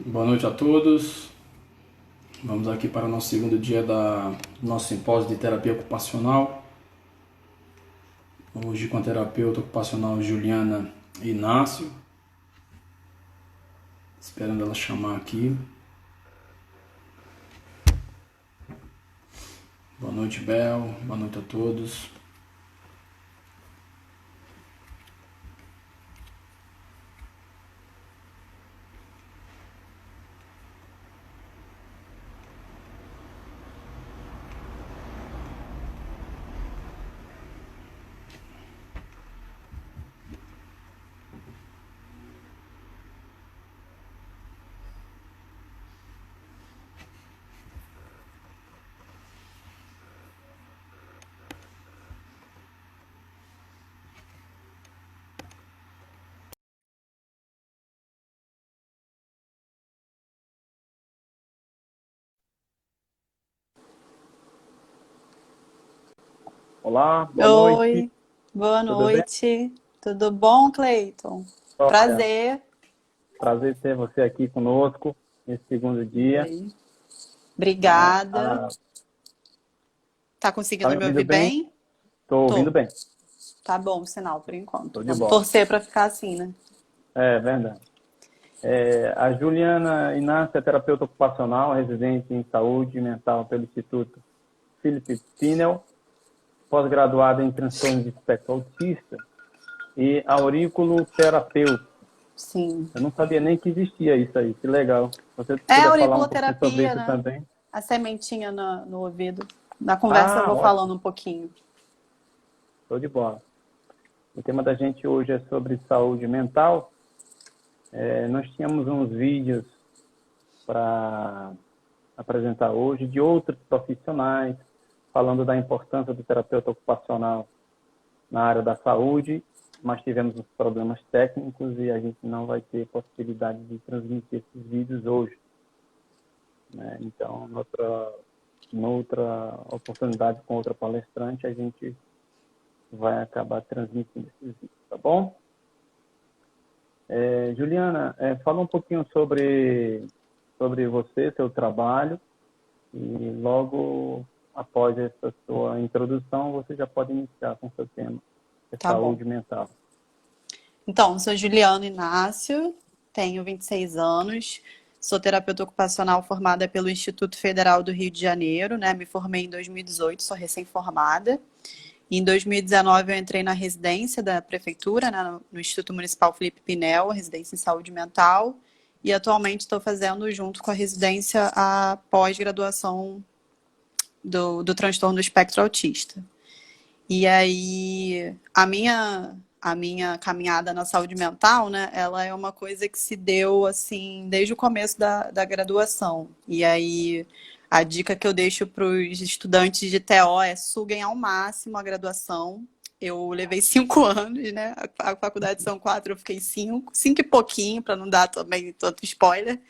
Boa noite a todos. Vamos aqui para o nosso segundo dia do nosso simpósio de terapia ocupacional. Hoje com a terapeuta ocupacional Juliana Inácio. Esperando ela chamar aqui. Boa noite, Bel. Boa noite a todos. Olá, boa noite, Oi, boa tudo bem? noite. Tudo bom, Cleiton? Olha, Prazer. prazer ter você aqui conosco nesse segundo dia. Oi. Né? Obrigada. Tá Tá conseguindo me me ouvindo ouvir bem? bem? Estou ouvindo Tô. bem, Tá bom o sinal por enquanto. estou de Vamos bola. torcer para ficar assim, né? É verdade. A Juliana Inácio é terapeuta ocupacional, residente em saúde mental pelo Instituto Philip Pinel, pós-graduada em transtorno de espectro autista e auriculoterapeuta. Sim. Eu não sabia nem que existia isso aí, que legal. Se você É puder falar um pouquinho sobre auriculoterapia, isso né? também. A sementinha no ouvido. Na conversa eu Ah, vou ótimo, falando um pouquinho. estou de bola. O tema da gente hoje é sobre saúde mental. Nós tínhamos uns vídeos para apresentar hoje de outros profissionais, falando da importância do terapeuta ocupacional na área da saúde, mas tivemos uns problemas técnicos e a gente não vai ter possibilidade de transmitir esses vídeos hoje. Né? Então, noutra oportunidade com outra palestrante, a gente vai acabar transmitindo esses vídeos, tá bom? Juliana, fala um pouquinho sobre você, seu trabalho, e logo após essa sua introdução, você já pode iniciar com o seu tema, que é Tá bom. saúde mental. Então, sou Juliana Inácio, tenho 26 anos, sou terapeuta ocupacional formada pelo Instituto Federal do Rio de Janeiro, né? Me formei em 2018, sou recém-formada. Em 2019 eu entrei na residência da prefeitura, né, no Instituto Municipal Felipe Pinel, residência em saúde mental, e atualmente estou fazendo junto com a residência a pós-graduação do transtorno do espectro autista. E aí, a minha caminhada na saúde mental, né, ela é uma coisa que se deu, assim, desde o começo da graduação. E aí, a dica que eu deixo para os estudantes de TO é suguem ao máximo a graduação. Eu levei 5 anos, né? A faculdade são 4, eu fiquei 5 e pouquinho, para não dar também tanto spoiler.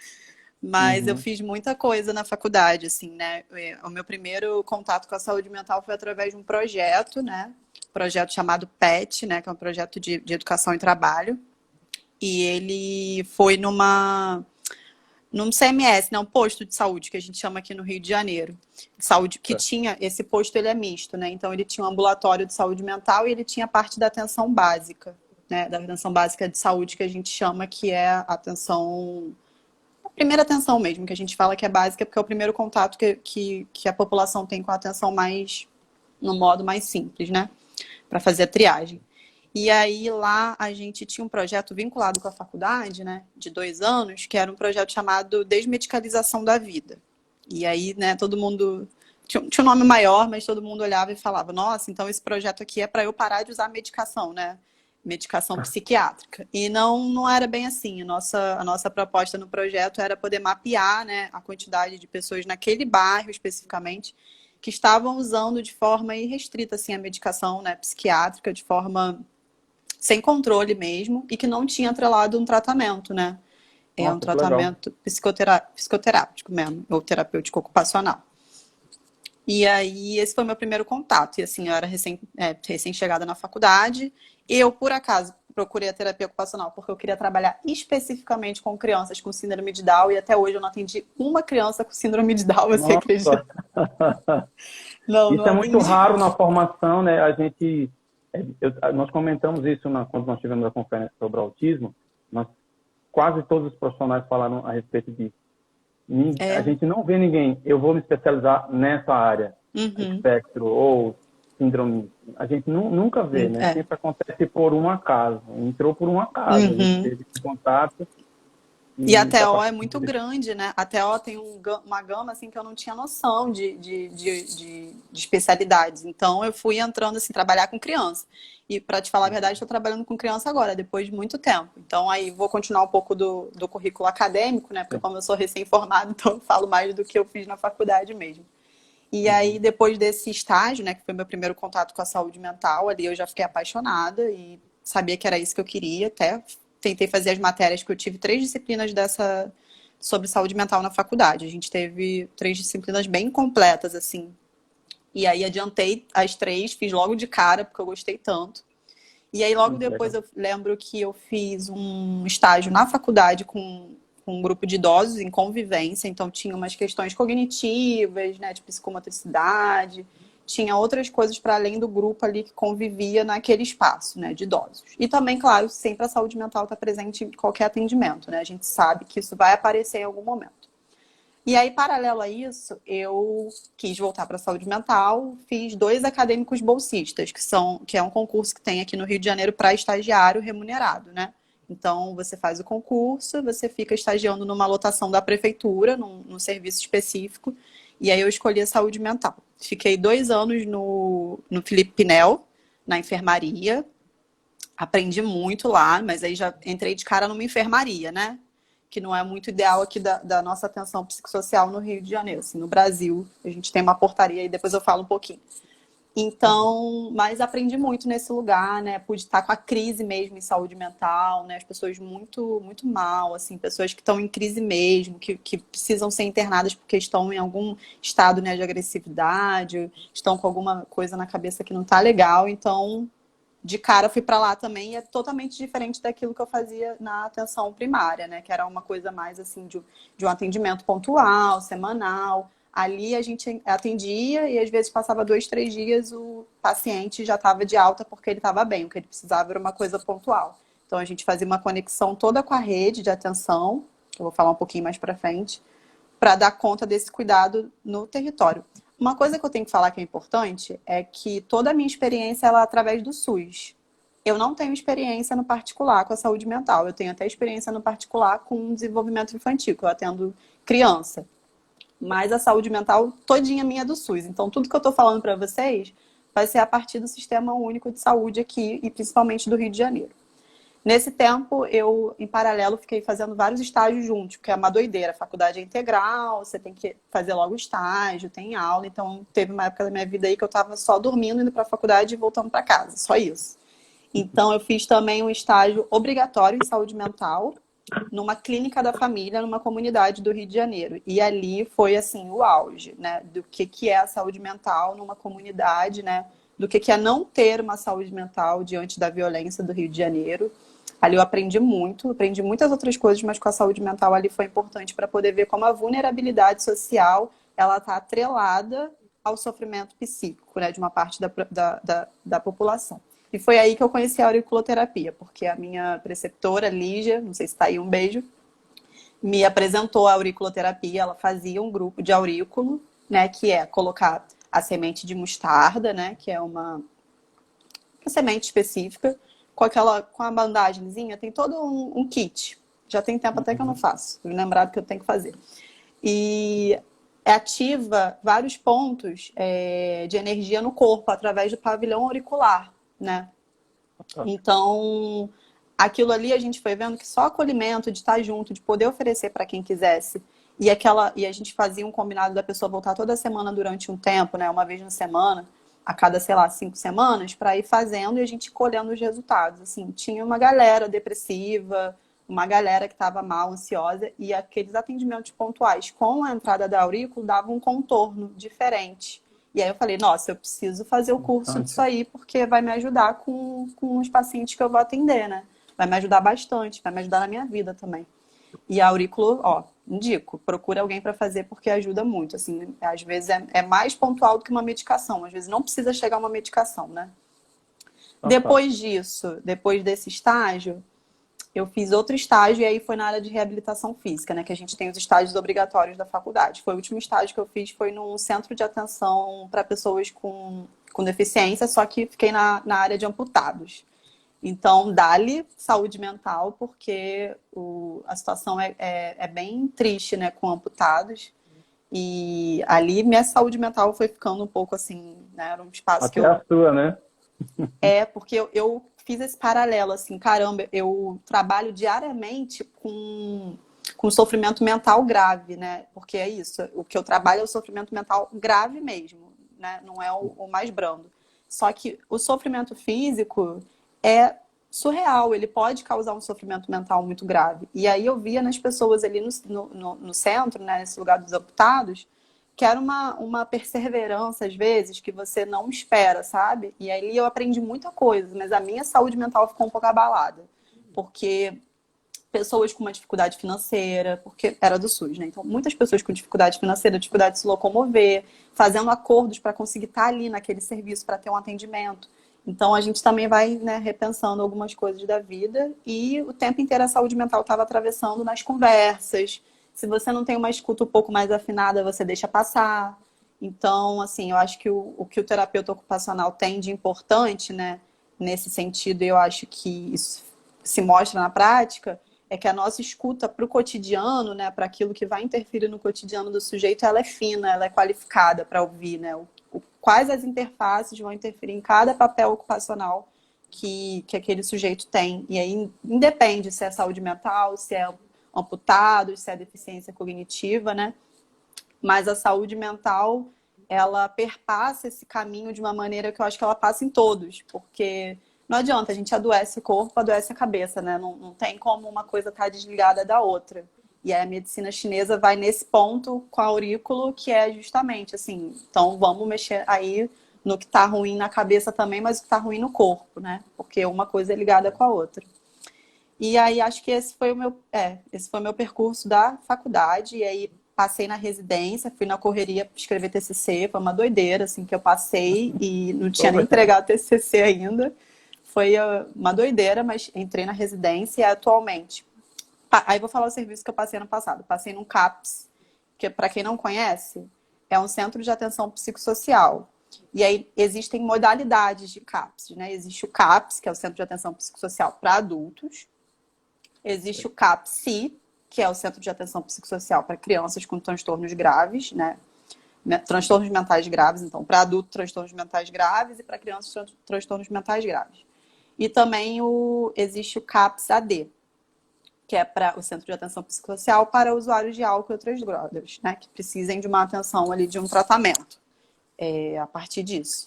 Mas eu Uhum, fiz muita coisa na faculdade, assim, né? O meu primeiro contato com a saúde mental foi através de um projeto, né? Projeto chamado PET, né? Que é um projeto de educação e trabalho. E ele foi num CMS, né? Um posto de saúde, que a gente chama aqui no Rio de Janeiro. Saúde, que certo. tinha, esse posto ele é misto, né? Então ele tinha um ambulatório de saúde mental e ele tinha parte da atenção básica, né? Da atenção básica de saúde, que a gente chama que é a atenção primeira atenção mesmo, que a gente fala que é básica, porque é o primeiro contato que a população tem com a atenção mais, no modo mais simples, né? Para fazer a triagem. E aí lá a gente tinha um projeto vinculado com a faculdade, né? De 2 anos, que era um projeto chamado Desmedicalização da Vida. E aí, né, todo mundo. Tinha um nome maior, mas todo mundo olhava e falava: nossa, então esse projeto aqui é para eu parar de usar medicação, né? Medicação psiquiátrica. E não era bem assim. A nossa proposta no projeto era poder mapear, né, a quantidade de pessoas naquele bairro especificamente que estavam usando de forma irrestrita assim, a medicação, né, psiquiátrica, de forma sem controle mesmo, e que não tinha atrelado um tratamento, né? É um Nossa, que legal. tratamento psicoterápico mesmo, ou terapêutico ocupacional. E aí, esse foi meu primeiro contato. E assim, eu era recém-chegada na faculdade. Eu, por acaso, procurei a terapia ocupacional? Porque eu queria trabalhar especificamente com crianças com síndrome de Down e até hoje eu não atendi uma criança com síndrome de Down, você acredita? Nossa, Não, não isso é muito atendi. raro na formação, né? Nós comentamos isso quando nós tivemos a conferência sobre autismo. Quase todos os profissionais falaram a respeito disso. A É. gente não vê ninguém, eu vou me especializar nessa área, Uhum. espectro ou síndrome. A gente nunca vê, né? É. Sempre acontece por um acaso. Entrou por um acaso, a gente Uhum. teve esse contato E a e a TO é partir muito daí. grande, né? A TO tem uma gama assim que eu não tinha noção de especialidades. Então eu fui entrando assim, trabalhar com criança. E para te falar a verdade, estou trabalhando com criança agora, depois de muito tempo. Então aí vou continuar um pouco do currículo acadêmico, né? Porque como eu sou recém-formada, então eu falo mais do que eu fiz na faculdade mesmo. E aí, Uhum. depois desse estágio, né, que foi meu primeiro contato com a saúde mental, ali eu já fiquei apaixonada e sabia que era isso que eu queria. Até tentei fazer as matérias, que eu tive 3 disciplinas dessa sobre saúde mental na faculdade. A gente teve 3 disciplinas bem completas, assim. E aí adiantei as 3, fiz logo de cara, porque eu gostei tanto. E aí, logo Muito depois, legal. eu lembro que eu fiz um estágio na faculdade com um grupo de idosos em convivência. Então, tinha umas questões cognitivas, né, de psicomotricidade. Tinha outras coisas para além do grupo ali que convivia naquele espaço, né, de idosos. E também, claro, sempre a saúde mental está presente em qualquer atendimento, né? A gente sabe que isso vai aparecer em algum momento. E aí, paralelo a isso, eu quis voltar para a saúde mental, fiz 2 acadêmicos bolsistas, que é um concurso que tem aqui no Rio de Janeiro para estagiário remunerado, né? Então, você faz o concurso, você fica estagiando numa lotação da prefeitura, num serviço específico, e aí eu escolhi a saúde mental. Fiquei 2 anos no Felipe Pinel, na enfermaria, aprendi muito lá, mas aí já entrei de cara numa enfermaria, né? Que não é muito ideal aqui da nossa atenção psicossocial no Rio de Janeiro. Assim, no Brasil, a gente tem uma portaria e depois eu falo um pouquinho. Então, mas aprendi muito nesse lugar, né? Pude estar com a crise mesmo em saúde mental, né? As pessoas muito, muito mal, assim, pessoas que estão em crise mesmo, que precisam ser internadas porque estão em algum estado, né, de agressividade, estão com alguma coisa na cabeça que não tá legal. Então, de cara fui para lá também e é totalmente diferente daquilo que eu fazia na atenção primária, né? Que era uma coisa mais assim de um atendimento pontual, semanal. Ali a gente atendia e às vezes passava 2, 3 dias, o paciente já estava de alta porque ele estava bem. O que ele precisava era uma coisa pontual. Então a gente fazia uma conexão toda com a rede de atenção, que eu vou falar um pouquinho mais para frente, para dar conta desse cuidado no território. Uma coisa que eu tenho que falar que é importante é que toda a minha experiência ela é através do SUS. Eu não tenho experiência no particular com a saúde mental. Eu tenho até experiência no particular com desenvolvimento infantil, que eu atendo criança. Mas a saúde mental todinha minha é do SUS. Então, tudo que eu estou falando para vocês vai ser a partir do Sistema Único de Saúde aqui e principalmente do Rio de Janeiro. Nesse tempo, eu, em paralelo, fiquei fazendo vários estágios juntos, porque é uma doideira. A faculdade é integral, você tem que fazer logo estágio, tem aula. Então, teve uma época da minha vida aí que eu estava só dormindo, indo para a faculdade e voltando para casa, só isso. Então, eu fiz também um estágio obrigatório em saúde mental, numa clínica da família, numa comunidade do Rio de Janeiro. E ali foi, assim, o auge, né? Do que é a saúde mental numa comunidade, né? Do que é não ter uma saúde mental diante da violência do Rio de Janeiro. Ali eu aprendi muito, aprendi muitas outras coisas, mas com a saúde mental ali foi importante para poder ver como a vulnerabilidade social ela está atrelada ao sofrimento psíquico, né, de uma parte da população. E foi aí que eu conheci a auriculoterapia, porque a minha preceptora, Lígia, não sei se está aí, um beijo, me apresentou a auriculoterapia. Ela fazia um grupo de aurículo, né, que é colocar a semente de mostarda, né, que é uma semente específica, com a bandagemzinha, tem todo um kit. Já tem tempo até que eu não faço, me lembrado que eu tenho que fazer. E ativa vários pontos de energia no corpo através do pavilhão auricular, né? Então, aquilo ali a gente foi vendo que só acolhimento, de estar junto, de poder oferecer para quem quisesse. E a gente fazia um combinado da pessoa voltar toda semana durante um tempo, né? Uma vez na semana, a cada, sei lá, 5 semanas, para ir fazendo e a gente colhendo os resultados. Assim, tinha uma galera depressiva, uma galera que estava mal, ansiosa, e aqueles atendimentos pontuais com a entrada da aurícula davam um contorno diferente. E aí eu falei, nossa, eu preciso fazer o curso disso aí, porque vai me ajudar com os pacientes que eu vou atender, né? vai me ajudar bastante, vai me ajudar na minha vida também. E a aurículo, ó, indico, procura alguém para fazer porque ajuda muito, assim, às vezes é mais pontual do que uma medicação, às vezes não precisa chegar a uma medicação, né? Fantástico. Depois disso, depois desse estágio, eu fiz outro estágio e aí foi na área de reabilitação física, né? Que a gente tem os estágios obrigatórios da faculdade. Foi o último estágio que eu fiz, foi num centro de atenção para pessoas com deficiência, só que fiquei na área de amputados. Então, dá-lhe saúde mental, porque a situação é bem triste, né, com amputados. E ali minha saúde mental foi ficando um pouco assim, né? Era um espaço que Até a sua, né? porque eu fiz esse paralelo, assim, caramba, eu trabalho diariamente com sofrimento mental grave, né? Porque é isso, o que eu trabalho é o sofrimento mental grave mesmo, né? Não é o mais brando. Só que o sofrimento físico é surreal, ele pode causar um sofrimento mental muito grave. E aí eu via nas pessoas ali no centro, né, nesse lugar dos amputados, que era uma perseverança, às vezes, que você não espera, sabe? E aí eu aprendi muita coisa, mas a minha saúde mental ficou um pouco abalada. Porque pessoas com uma dificuldade financeira, porque era do SUS, né? Então, muitas pessoas com dificuldade financeira, dificuldade de se locomover, fazendo acordos para conseguir estar ali naquele serviço, para ter um atendimento. Então, a gente também vai, né, repensando algumas coisas da vida e o tempo inteiro a saúde mental estava atravessando nas conversas. Se você não tem uma escuta um pouco mais afinada, você deixa passar. Então, assim, eu acho que o que o terapeuta ocupacional tem de importante, né, nesse sentido, eu acho que isso se mostra na prática, é que a nossa escuta para o cotidiano, né, para aquilo que vai interferir no cotidiano do sujeito, ela é fina, ela é qualificada para ouvir, né, quais as interfaces vão interferir em cada papel ocupacional que aquele sujeito tem. E aí independe se é saúde mental, se é amputado, se é deficiência cognitiva, né? Mas a saúde mental, ela perpassa esse caminho de uma maneira que eu acho que ela passa em todos, porque não adianta, a gente adoece o corpo, adoece a cabeça, né? Não tem como uma coisa estar desligada da outra. E aí a medicina chinesa vai nesse ponto com a aurículo, que é justamente assim, então vamos mexer aí no que está ruim na cabeça também, mas o que está ruim no corpo, né? Porque uma coisa é ligada com a outra. E aí acho que esse foi o meu percurso da faculdade, e aí passei na residência, fui na correria escrever TCC, foi uma doideira, assim, que eu passei e não tinha nem entregado TCC ainda. Foi uma doideira, mas entrei na residência e atualmente. Aí vou falar o serviço que eu passei ano passado. Passei num CAPS, que para quem não conhece, é um centro de atenção psicossocial. E aí existem modalidades de CAPS, né? Existe o CAPS, que é o Centro de Atenção Psicossocial para adultos. Existe o CAPSI, que é o Centro de Atenção Psicossocial para crianças com transtornos graves, né? Transtornos mentais graves, então, para adultos, transtornos mentais graves e para crianças, transtornos mentais graves. E também existe o CAPS-AD, que é para o Centro de Atenção Psicossocial para usuários de álcool e outras drogas, né? Que precisem de uma atenção ali, de um tratamento a partir disso.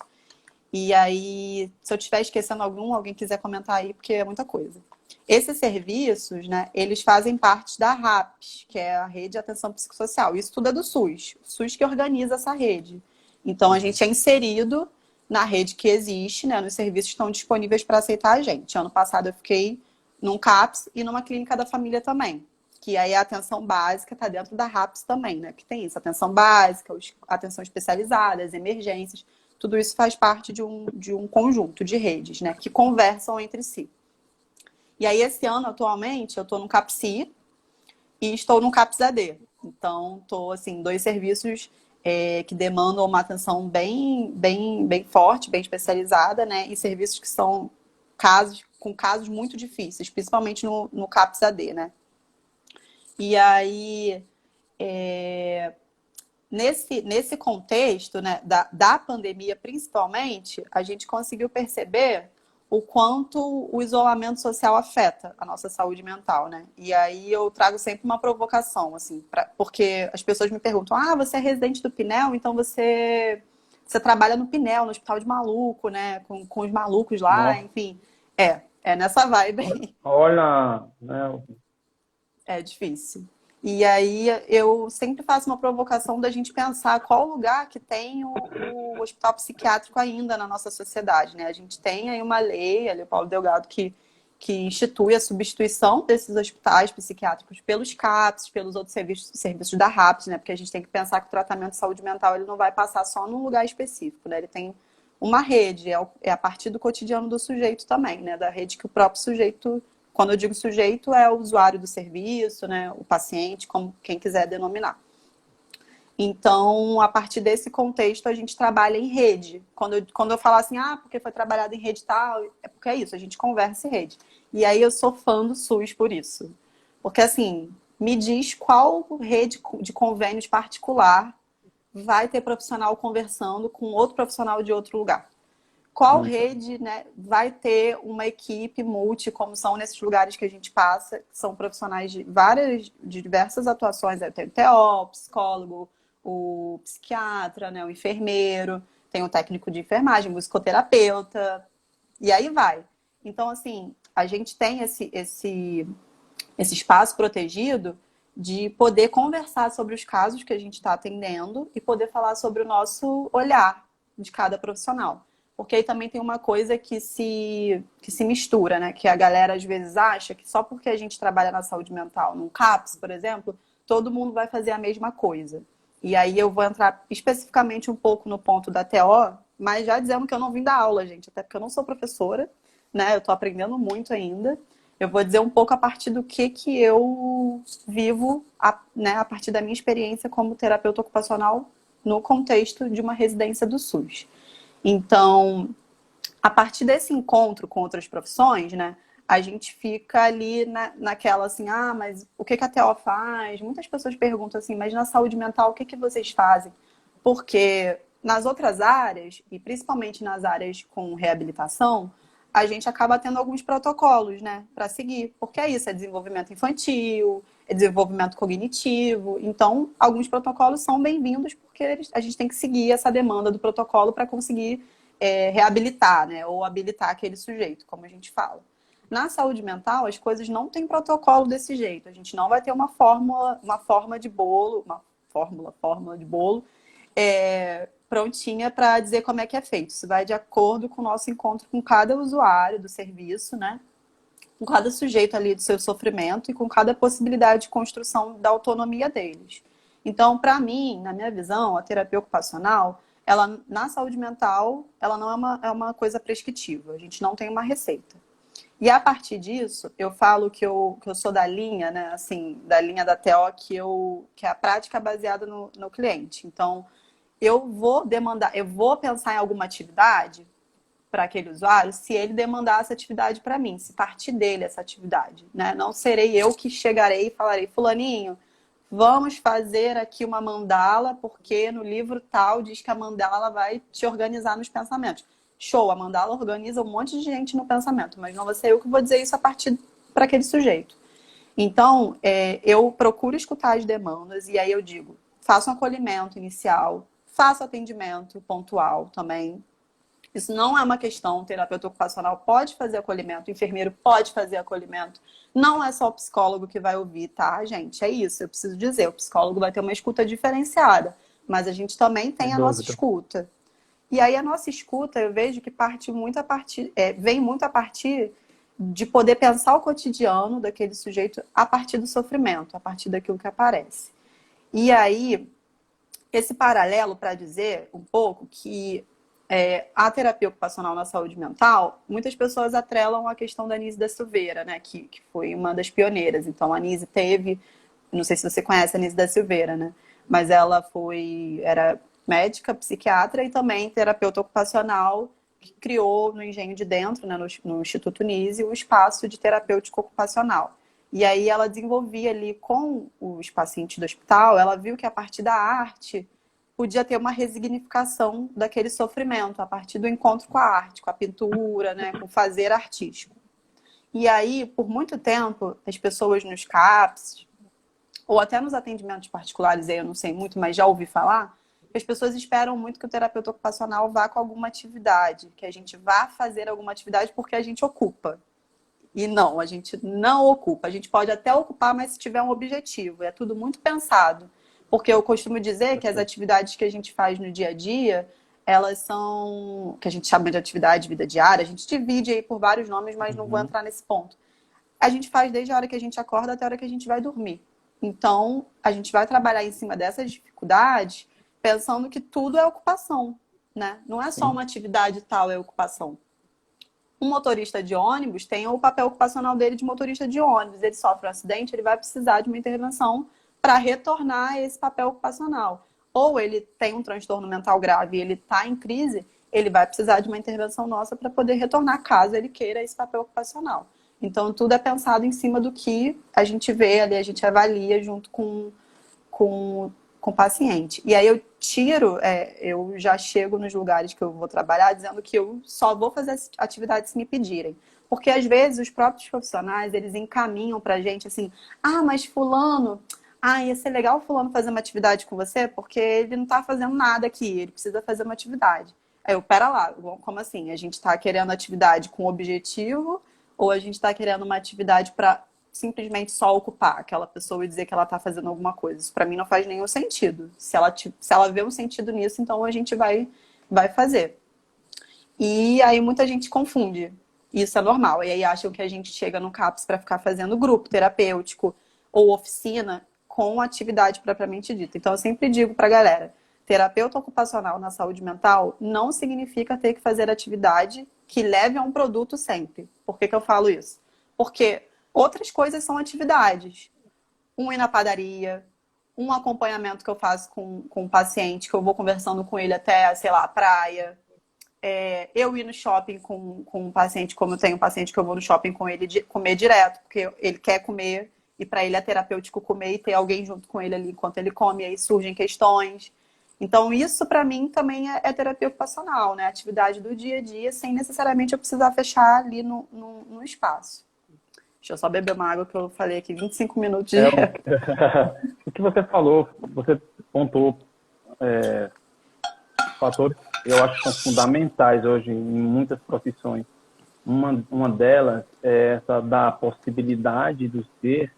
E aí, se eu estiver esquecendo alguém quiser comentar aí, porque é muita coisa. Esses serviços, né, eles fazem parte da RAPS, que é a Rede de Atenção Psicossocial. Isso tudo é do SUS. O SUS que organiza essa rede. Então, a gente é inserido na rede que existe, né, nos serviços que estão disponíveis para aceitar a gente. Ano passado eu fiquei num CAPS e numa clínica da família também. Que aí a atenção básica está dentro da RAPS também, né? Que tem isso, atenção básica, atenção especializada, as emergências. Tudo isso faz parte de um conjunto de redes, né? Que conversam entre si. E aí, esse ano, atualmente, eu estou no CAPSI e estou no CAPS-AD. Então, estou, assim, dois serviços que demandam uma atenção bem forte, bem especializada, né? E serviços que são com casos muito difíceis, principalmente no CAPS-AD, né? E aí, nesse contexto, né, da pandemia, principalmente, a gente conseguiu perceber o quanto o isolamento social afeta a nossa saúde mental, né? E aí eu trago sempre uma provocação, assim, porque as pessoas me perguntam: ah, você é residente do Pinel, então você trabalha no Pinel, no Hospital de Maluco, né? Com os malucos lá, Nossa. enfim. É nessa vibe aí. Olha, né? É difícil. E aí eu sempre faço uma provocação da gente pensar qual lugar que tem o hospital psiquiátrico ainda na nossa sociedade, né? A gente tem aí uma lei, ali o Paulo Delgado que que institui a substituição desses hospitais psiquiátricos pelos CAPS, pelos outros serviços da RAPS, né? Porque a gente tem que pensar que o tratamento de saúde mental ele não vai passar só num lugar específico, né? Ele tem uma rede, é a partir do cotidiano do sujeito também, né? Da rede que o próprio sujeito, quando eu digo sujeito, é o usuário do serviço, né? O paciente, como quem quiser denominar. Então, a partir desse contexto, a gente trabalha em rede. Quando eu falar assim, porque foi trabalhado em rede tal, é porque é isso, a gente conversa em rede. E aí eu sou fã do SUS por isso. Porque, assim, me diz qual rede de convênios particular vai ter profissional conversando com outro profissional de outro lugar. Qual rede, né, vai ter uma equipe como são nesses lugares que a gente passa, que são profissionais de diversas atuações, tem o TO, o psicólogo, o psiquiatra, né, o enfermeiro, tem o técnico de enfermagem, musicoterapeuta, e aí vai. Então, assim, a gente tem esse espaço protegido de poder conversar sobre os casos que a gente está atendendo e poder falar sobre o nosso olhar de cada profissional. Porque aí também tem uma coisa que se mistura, né? Que a galera às vezes acha que só porque a gente trabalha na saúde mental, num CAPS, por exemplo, todo mundo vai fazer a mesma coisa. E aí eu vou entrar especificamente um pouco no ponto da TO, mas já dizendo que eu não vim da aula, gente, até porque eu não sou professora, né? Eu estou aprendendo muito ainda. Eu vou dizer um pouco a partir do que eu vivo, né, a partir da minha experiência como terapeuta ocupacional no contexto de uma residência do SUS. Então, a partir desse encontro com outras profissões, né, a gente fica ali naquela assim, mas o que a TO faz? Muitas pessoas perguntam assim, mas na saúde mental, o que vocês fazem? Porque nas outras áreas, e principalmente nas áreas com reabilitação, a gente acaba tendo alguns protocolos, né, para seguir. Porque é isso, é desenvolvimento infantil, é desenvolvimento cognitivo. Então, alguns protocolos são bem-vindos porque a gente tem que seguir essa demanda do protocolo para conseguir reabilitar, né, ou habilitar aquele sujeito, como a gente fala. Na saúde mental, as coisas não têm protocolo desse jeito. A gente não vai ter uma forma de bolo, fórmula de bolo, prontinha para dizer como é que é feito. Isso vai de acordo com o nosso encontro com cada usuário do serviço, né? Com cada sujeito ali do seu sofrimento e com cada possibilidade de construção da autonomia deles. Então, para mim, na minha visão, a terapia ocupacional, ela, na saúde mental, ela não é uma coisa prescritiva. A gente não tem uma receita. E a partir disso, eu falo que eu sou da linha, né, assim, da linha da TO, que é a prática baseada no cliente. Então, eu vou pensar em alguma atividade para aquele usuário se ele demandar essa atividade para mim, se partir dele essa atividade, né? Não serei eu que chegarei e falarei, fulaninho, vamos fazer aqui uma mandala, porque no livro tal diz que a mandala vai te organizar nos pensamentos. Show, a mandala organiza um monte de gente no pensamento, mas não vai ser eu que vou dizer isso a partir para aquele sujeito. Então, eu procuro escutar as demandas e aí eu digo, faço um acolhimento inicial, faço atendimento pontual também. Isso não é uma questão, o terapeuta ocupacional pode fazer acolhimento, o enfermeiro pode fazer acolhimento. Não é só o psicólogo que vai ouvir, tá, gente? É isso, eu preciso dizer, o psicólogo vai ter uma escuta diferenciada, mas a gente também tem a nossa escuta. E aí a nossa escuta, eu vejo que vem muito a partir de poder pensar o cotidiano daquele sujeito a partir do sofrimento, a partir daquilo que aparece. E aí, esse paralelo para dizer um pouco que a terapia ocupacional na saúde mental, muitas pessoas atrelam a questão da Anísia da Silveira, né, que foi uma das pioneiras. Então, a Anísia não sei se você conhece a Anísia da Silveira, né, mas ela era médica, psiquiatra e também terapeuta ocupacional, que criou no Engenho de Dentro, né, no Instituto Nise, o espaço de terapêutico ocupacional. E aí ela desenvolvia ali com os pacientes do hospital, ela viu que a partir da arte podia ter uma resignificação daquele sofrimento, a partir do encontro com a arte, com a pintura, né, com o fazer artístico. E aí, por muito tempo, as pessoas nos CAPS, ou até nos atendimentos particulares, aí eu não sei muito, mas já ouvi falar, as pessoas esperam muito que o terapeuta ocupacional vá com alguma atividade, que a gente vá fazer alguma atividade porque a gente ocupa. E não, a gente não ocupa. A gente pode até ocupar, mas se tiver um objetivo. É tudo muito pensado. Porque eu costumo dizer que as atividades que a gente faz no dia a dia, elas são, que a gente chama de atividade de vida diária, a gente divide aí por vários nomes, mas não vou entrar nesse ponto. A gente faz desde a hora que a gente acorda até a hora que a gente vai dormir. Então, a gente vai trabalhar em cima dessas dificuldades pensando que tudo é ocupação, né? Não é só uma atividade tal, é ocupação. Um motorista de ônibus tem o papel ocupacional dele de motorista de ônibus. Ele sofre um acidente, ele vai precisar de uma intervenção para retornar a esse papel ocupacional. Ou ele tem um transtorno mental grave e ele está em crise, ele vai precisar de uma intervenção nossa para poder retornar caso ele queira esse papel ocupacional. Então, tudo é pensado em cima do que a gente vê ali, a gente avalia junto com o paciente. E aí eu tiro, eu já chego nos lugares que eu vou trabalhar dizendo que eu só vou fazer atividades se me pedirem. Porque às vezes os próprios profissionais, eles encaminham pra gente assim, mas fulano, ia ser legal fulano fazer uma atividade com você, porque ele não tá fazendo nada aqui, ele precisa fazer uma atividade. Aí eu, pera lá, como assim? A gente tá querendo atividade com objetivo ou a gente tá querendo uma atividade para simplesmente só ocupar aquela pessoa e dizer que ela está fazendo alguma coisa? Isso para mim não faz nenhum sentido. Se ela vê um sentido nisso, então a gente vai fazer. E aí muita gente confunde. Isso é normal. E aí acham que a gente chega no CAPS para ficar fazendo grupo terapêutico ou oficina com atividade propriamente dita. Então eu sempre digo para a galera, terapeuta ocupacional na saúde mental não significa ter que fazer atividade que leve a um produto sempre. Por que eu falo isso? Porque outras coisas são atividades. Ir na padaria, um acompanhamento que eu faço com um paciente, que eu vou conversando com ele até, sei lá, a praia. Eu ir no shopping com um paciente, como eu tenho um paciente que eu vou no shopping com ele comer direto, porque ele quer comer, e para ele é terapêutico comer e ter alguém junto com ele ali enquanto ele come, aí surgem questões. Então, isso para mim também é terapia ocupacional, né? Atividade do dia a dia, sem necessariamente eu precisar fechar ali no espaço. Deixa eu só beber uma água que eu falei aqui 25 minutos de... O que você falou, você pontuou fatores que eu acho que são fundamentais hoje em muitas profissões. Uma delas é essa da possibilidade do ser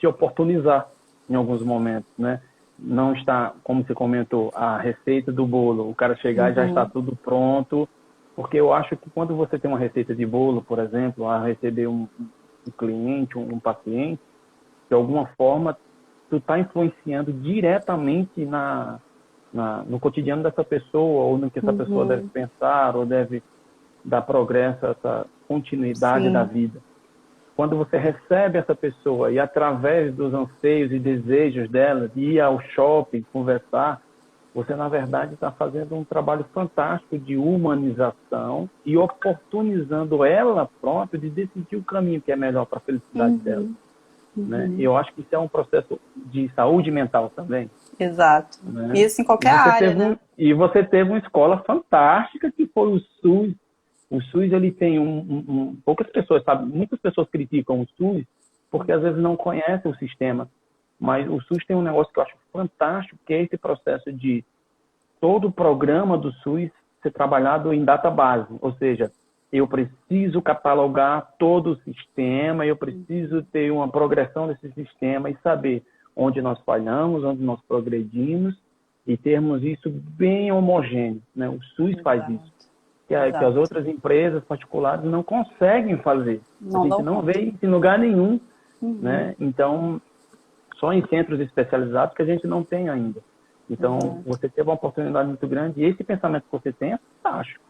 se oportunizar em alguns momentos, né? Não está, como você comentou, a receita do bolo, o cara chegar e já está tudo pronto, porque eu acho que quando você tem uma receita de bolo, por exemplo, a receber um cliente, um paciente, de alguma forma, tu está influenciando diretamente no cotidiano dessa pessoa, ou no que essa pessoa deve pensar, ou deve dar progresso a essa continuidade da vida. Quando você recebe essa pessoa e através dos anseios e desejos dela, de ir ao shopping, conversar, você, na verdade, está fazendo um trabalho fantástico de humanização e oportunizando ela própria de decidir o caminho que é melhor para a felicidade dela. Né? E eu acho que isso é um processo de saúde mental também. Exato. Né? Isso em qualquer área, né? E você teve uma escola fantástica que foi o SUS. O SUS, ele tem poucas pessoas, sabe? Muitas pessoas criticam o SUS porque às vezes não conhecem o sistema. Mas o SUS tem um negócio que eu acho fantástico, que é esse processo de todo o programa do SUS ser trabalhado em database. Ou seja, eu preciso catalogar todo o sistema, eu preciso ter uma progressão desse sistema e saber onde nós falhamos, onde nós progredimos e termos isso bem homogêneo. Né? O SUS faz isso. Que as outras empresas particulares não conseguem fazer. A gente não vê isso em lugar nenhum. Né? Então, só em centros especializados que a gente não tem ainda. Então, você teve uma oportunidade muito grande e esse pensamento que você tem é fantástico.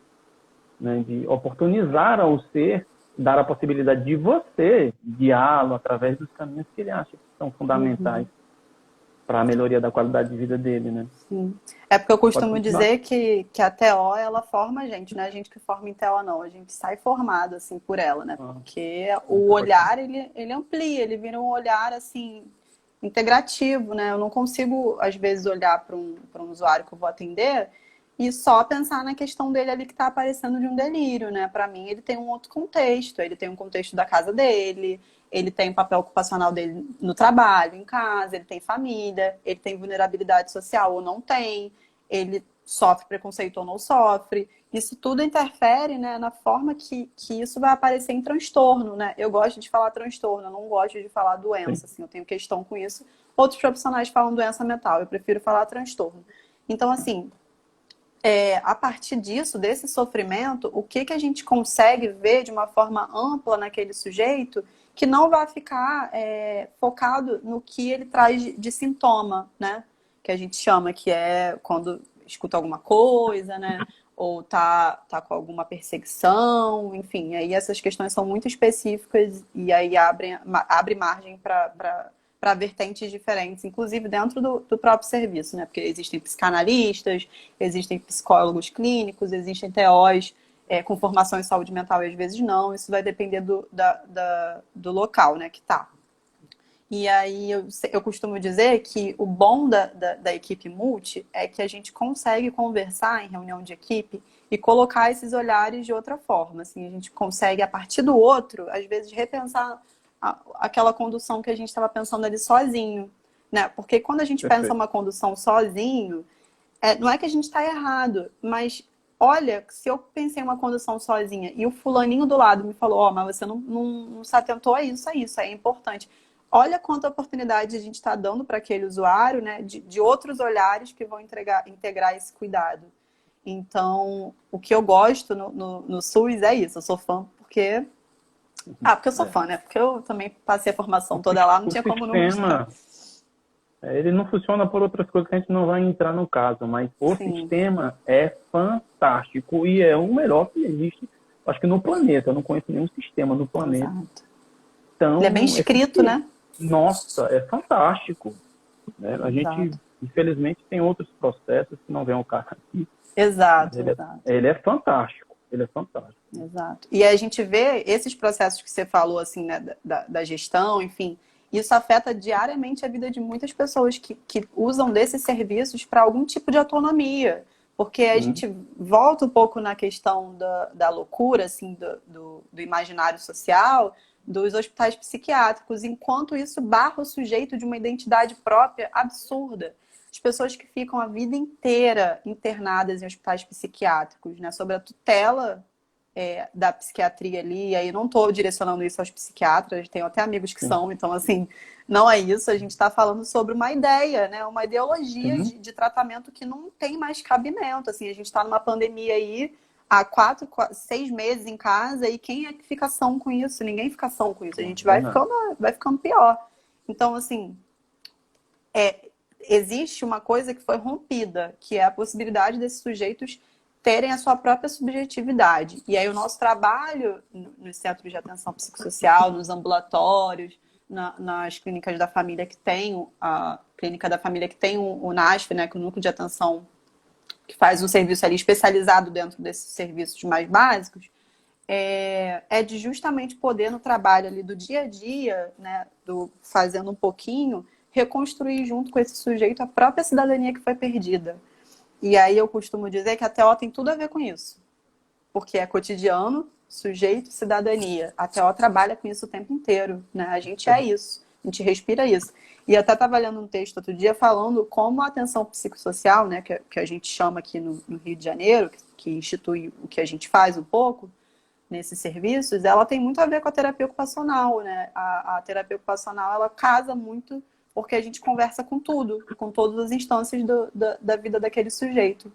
Né? De oportunizar ao ser, dar a possibilidade de você guiá-lo através dos caminhos que ele acha que são fundamentais para a melhoria da qualidade de vida dele, né? Sim. É porque eu costumo dizer que a TO, ela forma a gente, não é a gente que forma em TO, não. A gente sai formado, assim, por ela, né? Porque o olhar, ele amplia, ele vira um olhar, assim, integrativo, né? Eu não consigo, às vezes, olhar para um usuário que eu vou atender e só pensar na questão dele ali que está aparecendo de um delírio, né? Para mim, ele tem um outro contexto. Ele tem um contexto da casa dele, ele tem o papel ocupacional dele no trabalho, em casa, ele tem família, ele tem vulnerabilidade social ou não tem, ele sofre preconceito ou não sofre. Isso tudo interfere, né, na forma que isso vai aparecer em transtorno, né? Eu gosto de falar transtorno, eu não gosto de falar doença, assim, eu tenho questão com isso. Outros profissionais falam doença mental, eu prefiro falar transtorno. Então, assim, a partir disso, desse sofrimento, o que a gente consegue ver de uma forma ampla naquele sujeito que não vai ficar focado no que ele traz de sintoma, né? Que a gente chama, que é quando escuta alguma coisa, né? Ou tá com alguma perseguição, enfim. Aí essas questões são muito específicas e aí abre margem para vertentes diferentes, inclusive dentro do próprio serviço, né? Porque existem psicanalistas, existem psicólogos clínicos, existem TOs com formação em saúde mental e às vezes não. Isso vai depender do local, né, que tá. E aí eu costumo dizer que o bom da equipe multi é que a gente consegue conversar em reunião de equipe e colocar esses olhares de outra forma. Assim, a gente consegue, a partir do outro, às vezes, repensar aquela condução que a gente estava pensando ali sozinho, né? Porque quando a gente pensa uma condução sozinho, não é que a gente está errado, mas olha, se eu pensei uma condução sozinha e o fulaninho do lado me falou, mas você não se atentou a isso, é importante. Olha quanta oportunidade a gente está dando para aquele usuário, né, de outros olhares que vão integrar esse cuidado. Então, o que eu gosto no SUS é isso. Eu sou fã porque... porque eu sou fã, né? Porque eu também passei a formação toda lá, não tinha como não gostar. Ele não funciona por outras coisas que a gente não vai entrar no caso, mas o sistema é fantástico e é o melhor que existe, acho que no planeta. Eu não conheço nenhum sistema no planeta. Exato. Então, ele é bem escrito, né? Nossa, é fantástico. Né? A gente, Exato. infelizmente, tem outros processos que não vem ao caso aqui. Exato, ele é fantástico. Ele é fantástico. Exato. E a gente vê esses processos que você falou, assim, né, da gestão, enfim, isso afeta diariamente a vida de muitas pessoas que usam desses serviços para algum tipo de autonomia. Porque a gente volta um pouco na questão da loucura, assim, do imaginário social, dos hospitais psiquiátricos, enquanto isso barra o sujeito de uma identidade própria absurda. As pessoas que ficam a vida inteira internadas em hospitais psiquiátricos, né, sob a tutela da psiquiatria ali, e aí não estou direcionando isso aos psiquiatras, tenho até amigos que são, então assim, não é isso, a gente está falando sobre uma ideia, né, uma ideologia de tratamento que não tem mais cabimento, assim, a gente está numa pandemia aí, há 6 meses em casa, e quem é que fica são com isso? Ninguém fica são com isso, a gente vai ficando pior. Então, assim, existe uma coisa que foi rompida, que é a possibilidade desses sujeitos terem a sua própria subjetividade. E aí o nosso trabalho nos centros de atenção psicossocial, nos ambulatórios, nas clínicas da família que tem, a clínica da família que tem o NASF, né, que é o núcleo de atenção que faz um serviço ali especializado dentro desses serviços mais básicos, é de justamente poder no trabalho ali do dia a dia, né, fazendo um pouquinho, reconstruir junto com esse sujeito a própria cidadania que foi perdida. E aí eu costumo dizer que a TO tem tudo a ver com isso. Porque é cotidiano, sujeito, cidadania. A TO trabalha com isso o tempo inteiro, né? A gente é isso, a gente respira isso. E eu até estava lendo um texto outro dia falando como a atenção psicossocial, né, que a gente chama aqui no Rio de Janeiro, que institui o que a gente faz um pouco nesses serviços, ela tem muito a ver com a terapia ocupacional, né? A terapia ocupacional, ela casa muito porque a gente conversa com tudo, com todas as instâncias da vida daquele sujeito.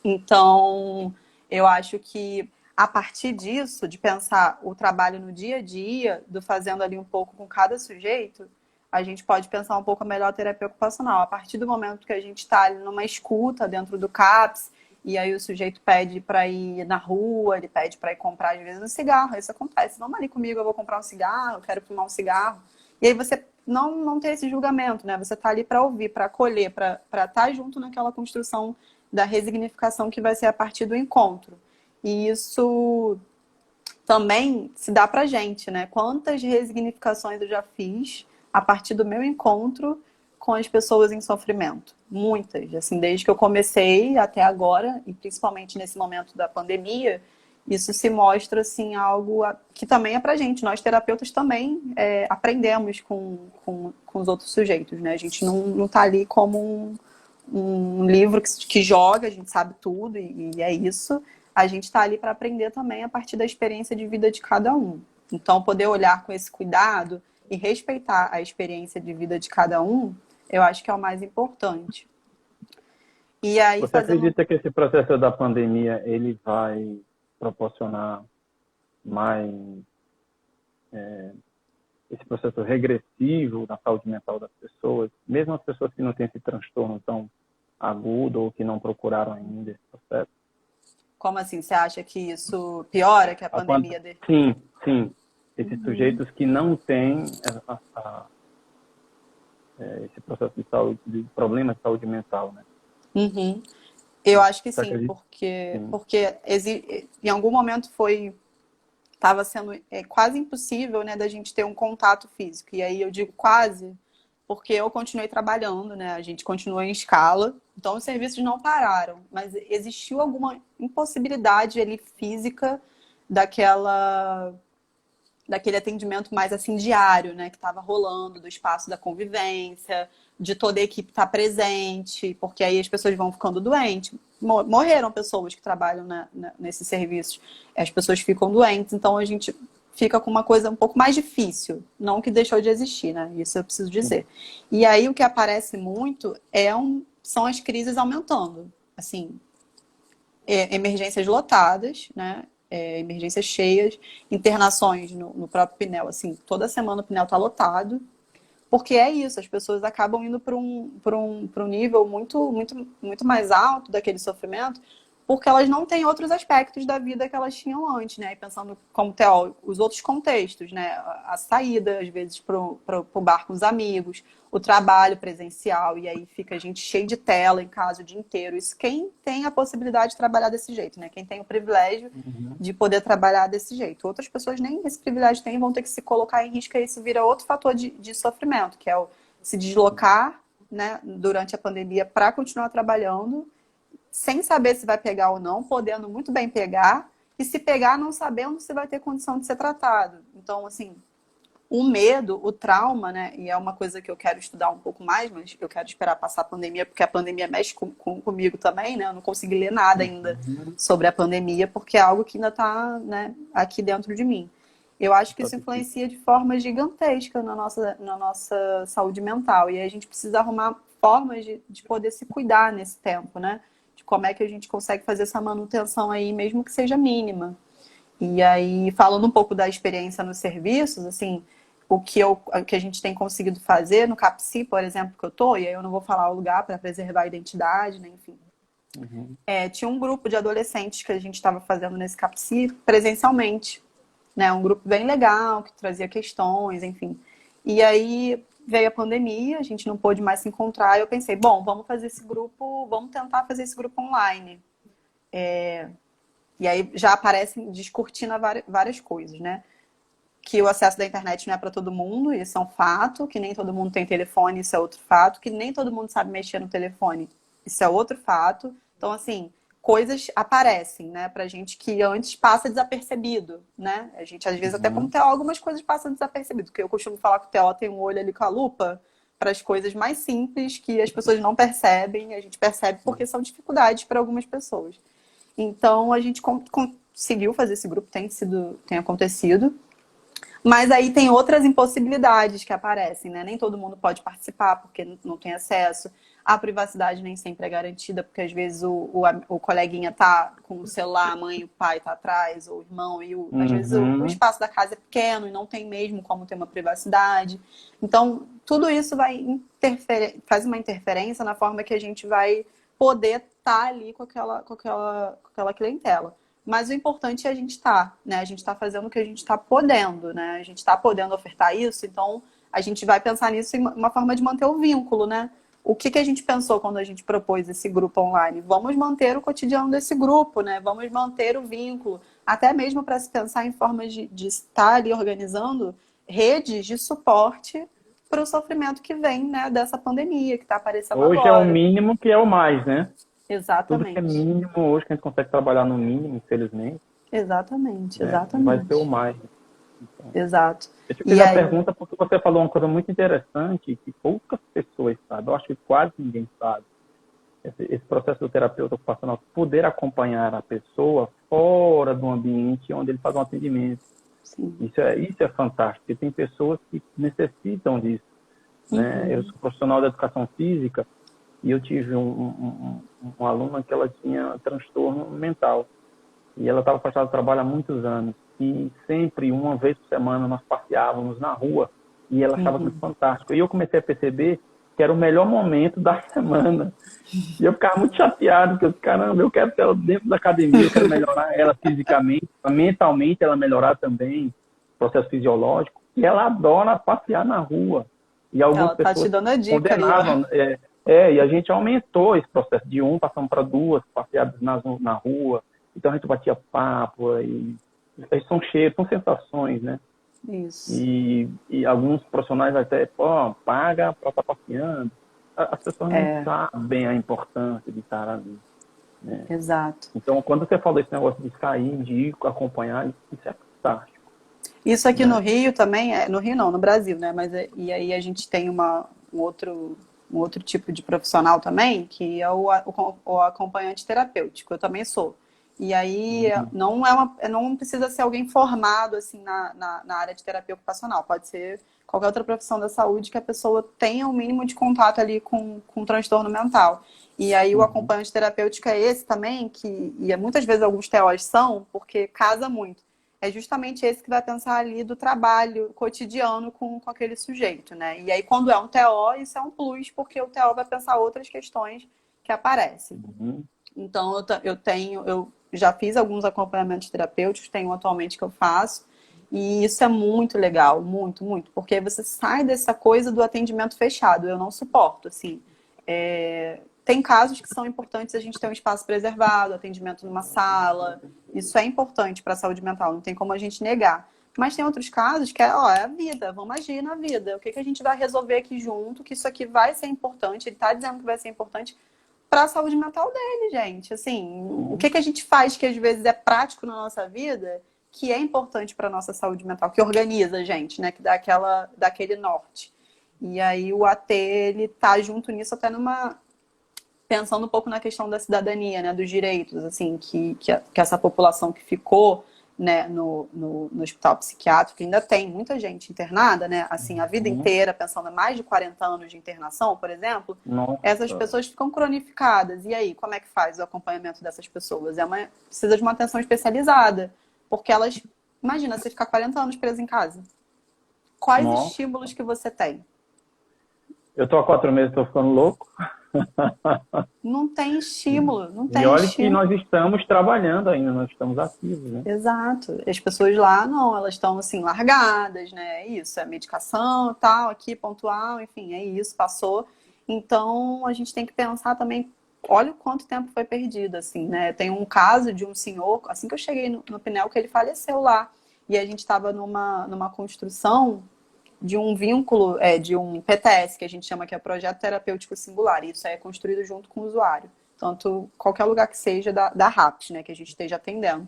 Então, eu acho que a partir disso, de pensar o trabalho no dia a dia, do fazendo ali um pouco com cada sujeito, a gente pode pensar um pouco melhor a terapia ocupacional. A partir do momento que a gente está ali numa escuta dentro do CAPS, e aí o sujeito pede para ir na rua, ele pede para ir comprar, às vezes, um cigarro. Isso acontece. Vamos ali comigo, eu vou comprar um cigarro, eu quero fumar um cigarro. E aí você não ter esse julgamento, né? Você está ali para ouvir, para acolher, para estar junto naquela construção da resignificação que vai ser a partir do encontro. E isso também se dá pra gente, né? Quantas resignificações eu já fiz a partir do meu encontro com as pessoas em sofrimento. Muitas, assim, desde que eu comecei até agora, e principalmente nesse momento da pandemia, isso se mostra, assim, algo que também é pra gente. Nós, terapeutas, também aprendemos com os outros sujeitos, né? A gente não tá ali como um livro que joga, a gente sabe tudo, e é isso. A gente está ali para aprender também a partir da experiência de vida de cada um. Então, poder olhar com esse cuidado e respeitar a experiência de vida de cada um, eu acho que é o mais importante. E aí, Você fazendo. acredita que esse processo da pandemia ele vai proporcionar mais esse processo regressivo na saúde mental das pessoas, mesmo as pessoas que não têm esse transtorno tão agudo ou que não procuraram ainda esse processo? Como assim? Você acha que isso piora, que a A pan- pandemia de... Sim, sim. Esses sujeitos que não têm esse processo de saúde, de problema de saúde mental, né? Uhum. Eu acho que Você sim, acredita? porque, Sim. porque em algum momento estava sendo quase impossível, né, da gente ter um contato físico. E aí eu digo quase, porque eu continuei trabalhando, né, a gente continuou em escala, então os serviços não pararam, mas existiu alguma impossibilidade ali física daquela daquele atendimento mais assim diário, né, que estava rolando, do espaço da convivência, de toda a equipe estar presente, porque aí as pessoas vão ficando doentes. Morreram pessoas que trabalham nesses serviços, as pessoas ficam doentes, então a gente fica com uma coisa um pouco mais difícil, não que deixou de existir, né? Isso eu preciso dizer. E aí o que aparece muito são as crises aumentando, assim, emergências lotadas, né? Emergências cheias, internações no próprio Pinel, assim, toda semana o Pinel está lotado, porque é isso, as pessoas acabam indo para um nível muito mais alto daquele sofrimento, porque elas não têm outros aspectos da vida que elas tinham antes, né? E pensando como teórico, os outros contextos, né? A saída, às vezes, para o bar com os amigos, o trabalho presencial, e aí fica a gente cheio de tela em casa o dia inteiro. Isso quem tem a possibilidade de trabalhar desse jeito, né? Quem tem o privilégio de poder trabalhar desse jeito. Outras pessoas nem esse privilégio têm, vão ter que se colocar em risco, e isso vira outro fator de sofrimento, que é o se deslocar, né, durante a pandemia para continuar trabalhando, sem saber se vai pegar ou não, podendo muito bem pegar, e se pegar, não sabendo se vai ter condição de ser tratado. Então, assim, o medo, o trauma, né? E é uma coisa que eu quero estudar um pouco mais, mas eu quero esperar passar a pandemia, porque a pandemia mexe comigo também, né? Eu não consegui ler nada ainda sobre a pandemia, porque é algo que ainda está, né, aqui dentro de mim. Eu acho que isso influencia de forma gigantesca na nossa saúde mental. E aí a gente precisa arrumar formas de poder se cuidar nesse tempo, né? De como é que a gente consegue fazer essa manutenção aí, mesmo que seja mínima. E aí, falando um pouco da experiência nos serviços, assim, o que a gente tem conseguido fazer no CAPSI, por exemplo, que eu tô, e aí eu não vou falar o lugar para preservar a identidade, né, enfim. Tinha um grupo de adolescentes que a gente estava fazendo nesse CAPSI presencialmente, né, um grupo bem legal, que trazia questões, enfim. E aí veio a pandemia, a gente não pôde mais se encontrar, e eu pensei, bom, vamos fazer esse grupo, vamos tentar fazer esse grupo online. E aí já aparecem descortina várias coisas, né? Que o acesso da internet não é para todo mundo, isso é um fato, que nem todo mundo tem telefone, isso é outro fato, que nem todo mundo sabe mexer no telefone, isso é outro fato. Então, assim, coisas aparecem, né, pra gente que antes passa desapercebido, né? A gente, às vezes, até como TO, algumas coisas passam desapercebido, porque eu costumo falar que o TO tem um olho ali com a lupa para as coisas mais simples que as pessoas não percebem, a gente percebe porque são dificuldades para algumas pessoas. Então, a gente conseguiu fazer esse grupo, tem acontecido. Mas aí tem outras impossibilidades que aparecem, né? Nem todo mundo pode participar porque não tem acesso. A privacidade nem sempre é garantida, porque às vezes o coleguinha tá com o celular, a mãe e o pai tá atrás, ou o irmão, e às vezes o espaço da casa é pequeno e não tem mesmo como ter uma privacidade. Então, tudo isso faz uma interferência na forma que a gente vai poder estar ali com aquela clientela. Mas o importante é a gente estar, né? A gente está fazendo o que a gente está podendo, né? A gente está podendo ofertar isso, então a gente vai pensar nisso em uma forma de manter o vínculo, né? O que a gente pensou quando a gente propôs esse grupo online? Vamos manter o cotidiano desse grupo, né? Vamos manter o vínculo, até mesmo para se pensar em formas de estar ali organizando redes de suporte para o sofrimento que vem, né, dessa pandemia que está aparecendo Hoje é o agora. mínimo que é o mais, né? Tudo que é Exatamente. mínimo, hoje que a gente consegue trabalhar no mínimo, infelizmente, Exatamente, né? Vai ser o exatamente. mais. Então, Exato. deixa eu E fazer a aí, pergunta, porque você falou uma coisa muito interessante que poucas pessoas sabem, eu acho que quase ninguém sabe. Esse processo do terapeuta ocupacional, poder acompanhar a pessoa fora do ambiente onde ele faz um atendimento. sim. Isso é fantástico, porque tem pessoas que necessitam disso, né? Eu Uhum. sou profissional da educação física E eu tive uma aluna que ela tinha transtorno mental. E ela estava afastada do trabalho há muitos anos. E sempre, uma vez por semana, nós passeávamos na rua. E ela achava aquilo fantástico. E eu comecei a perceber que era o melhor momento da semana. E eu ficava muito chateado, porque eu, caramba, eu quero ter ela dentro da academia, eu quero melhorar ela fisicamente, mentalmente ela melhorar também, processo fisiológico. E ela adora passear na rua. E algumas Ela tá te pessoas dando a dica aí, ó. condenavam. E a gente aumentou esse processo de passamos para duas passeadas na rua. Então a gente batia papo, e são cheiros, são sensações, né? Isso. E alguns profissionais até, pô, paga para estar passeando. As pessoas não sabem a importância de estar ali, né? Exato. Então, quando você falou esse negócio de sair, de ir acompanhar, isso é fantástico. Isso aqui Né? no Rio também, no Rio não, no Brasil, né? Mas e aí a gente tem um outro tipo de profissional também, que é o acompanhante terapêutico. Eu também sou. E aí não precisa ser alguém formado assim na área de terapia ocupacional. Pode ser qualquer outra profissão da saúde que a pessoa tenha o mínimo de contato ali com transtorno mental. E aí o acompanhante terapêutico é esse também, muitas vezes alguns TOs são, porque casa muito. É justamente esse que vai pensar ali do trabalho cotidiano com aquele sujeito, né? E aí quando é um TO, isso é um plus, porque o TO vai pensar outras questões que aparecem. Então, eu já fiz alguns acompanhamentos terapêuticos, tenho atualmente que eu faço, e isso é muito legal, muito, muito, porque você sai dessa coisa do atendimento fechado, eu não suporto, assim. Tem casos que são importantes a gente ter um espaço preservado, atendimento numa sala, isso é importante para a saúde mental, não tem como a gente negar. Mas tem outros casos que é a vida, vamos agir na vida, o que a gente vai resolver aqui junto, que isso aqui vai ser importante, ele está dizendo que vai ser importante para a saúde mental dele, gente. Assim, o que a gente faz que às vezes é prático na nossa vida, que é importante para a nossa saúde mental, que organiza a gente, né? Que dá daquele norte. E aí o AT, ele tá junto nisso até pensando um pouco na questão da cidadania, né? Dos direitos, assim, que essa população que ficou, né, no hospital psiquiátrico, ainda tem muita gente internada, né, assim, a vida inteira, pensando em mais de 40 anos de internação, por exemplo, essas pessoas ficam cronificadas. E aí, como é que faz o acompanhamento dessas pessoas? Precisa de uma atenção especializada, porque elas, imagina, você ficar 40 anos preso em casa. Quais estímulos que você tem? Eu tô há 4 meses, tô ficando louco. Não tem estímulo, não tem E olha estímulo. que nós estamos trabalhando ainda, nós estamos ativos, né? Exato. As pessoas lá, não, elas estão assim, largadas, né? É isso, é medicação, tal, aqui, pontual, enfim, é isso, passou. Então, a gente tem que pensar também, olha o quanto tempo foi perdido, assim, né? Tem um caso de um senhor, assim que eu cheguei no Pinel, que ele faleceu lá. E a gente estava numa construção de um vínculo, de um PTS, que a gente chama que é Projeto Terapêutico Singular. E isso aí é construído junto com o usuário. Tanto qualquer lugar que seja da RAPS, né, que a gente esteja atendendo.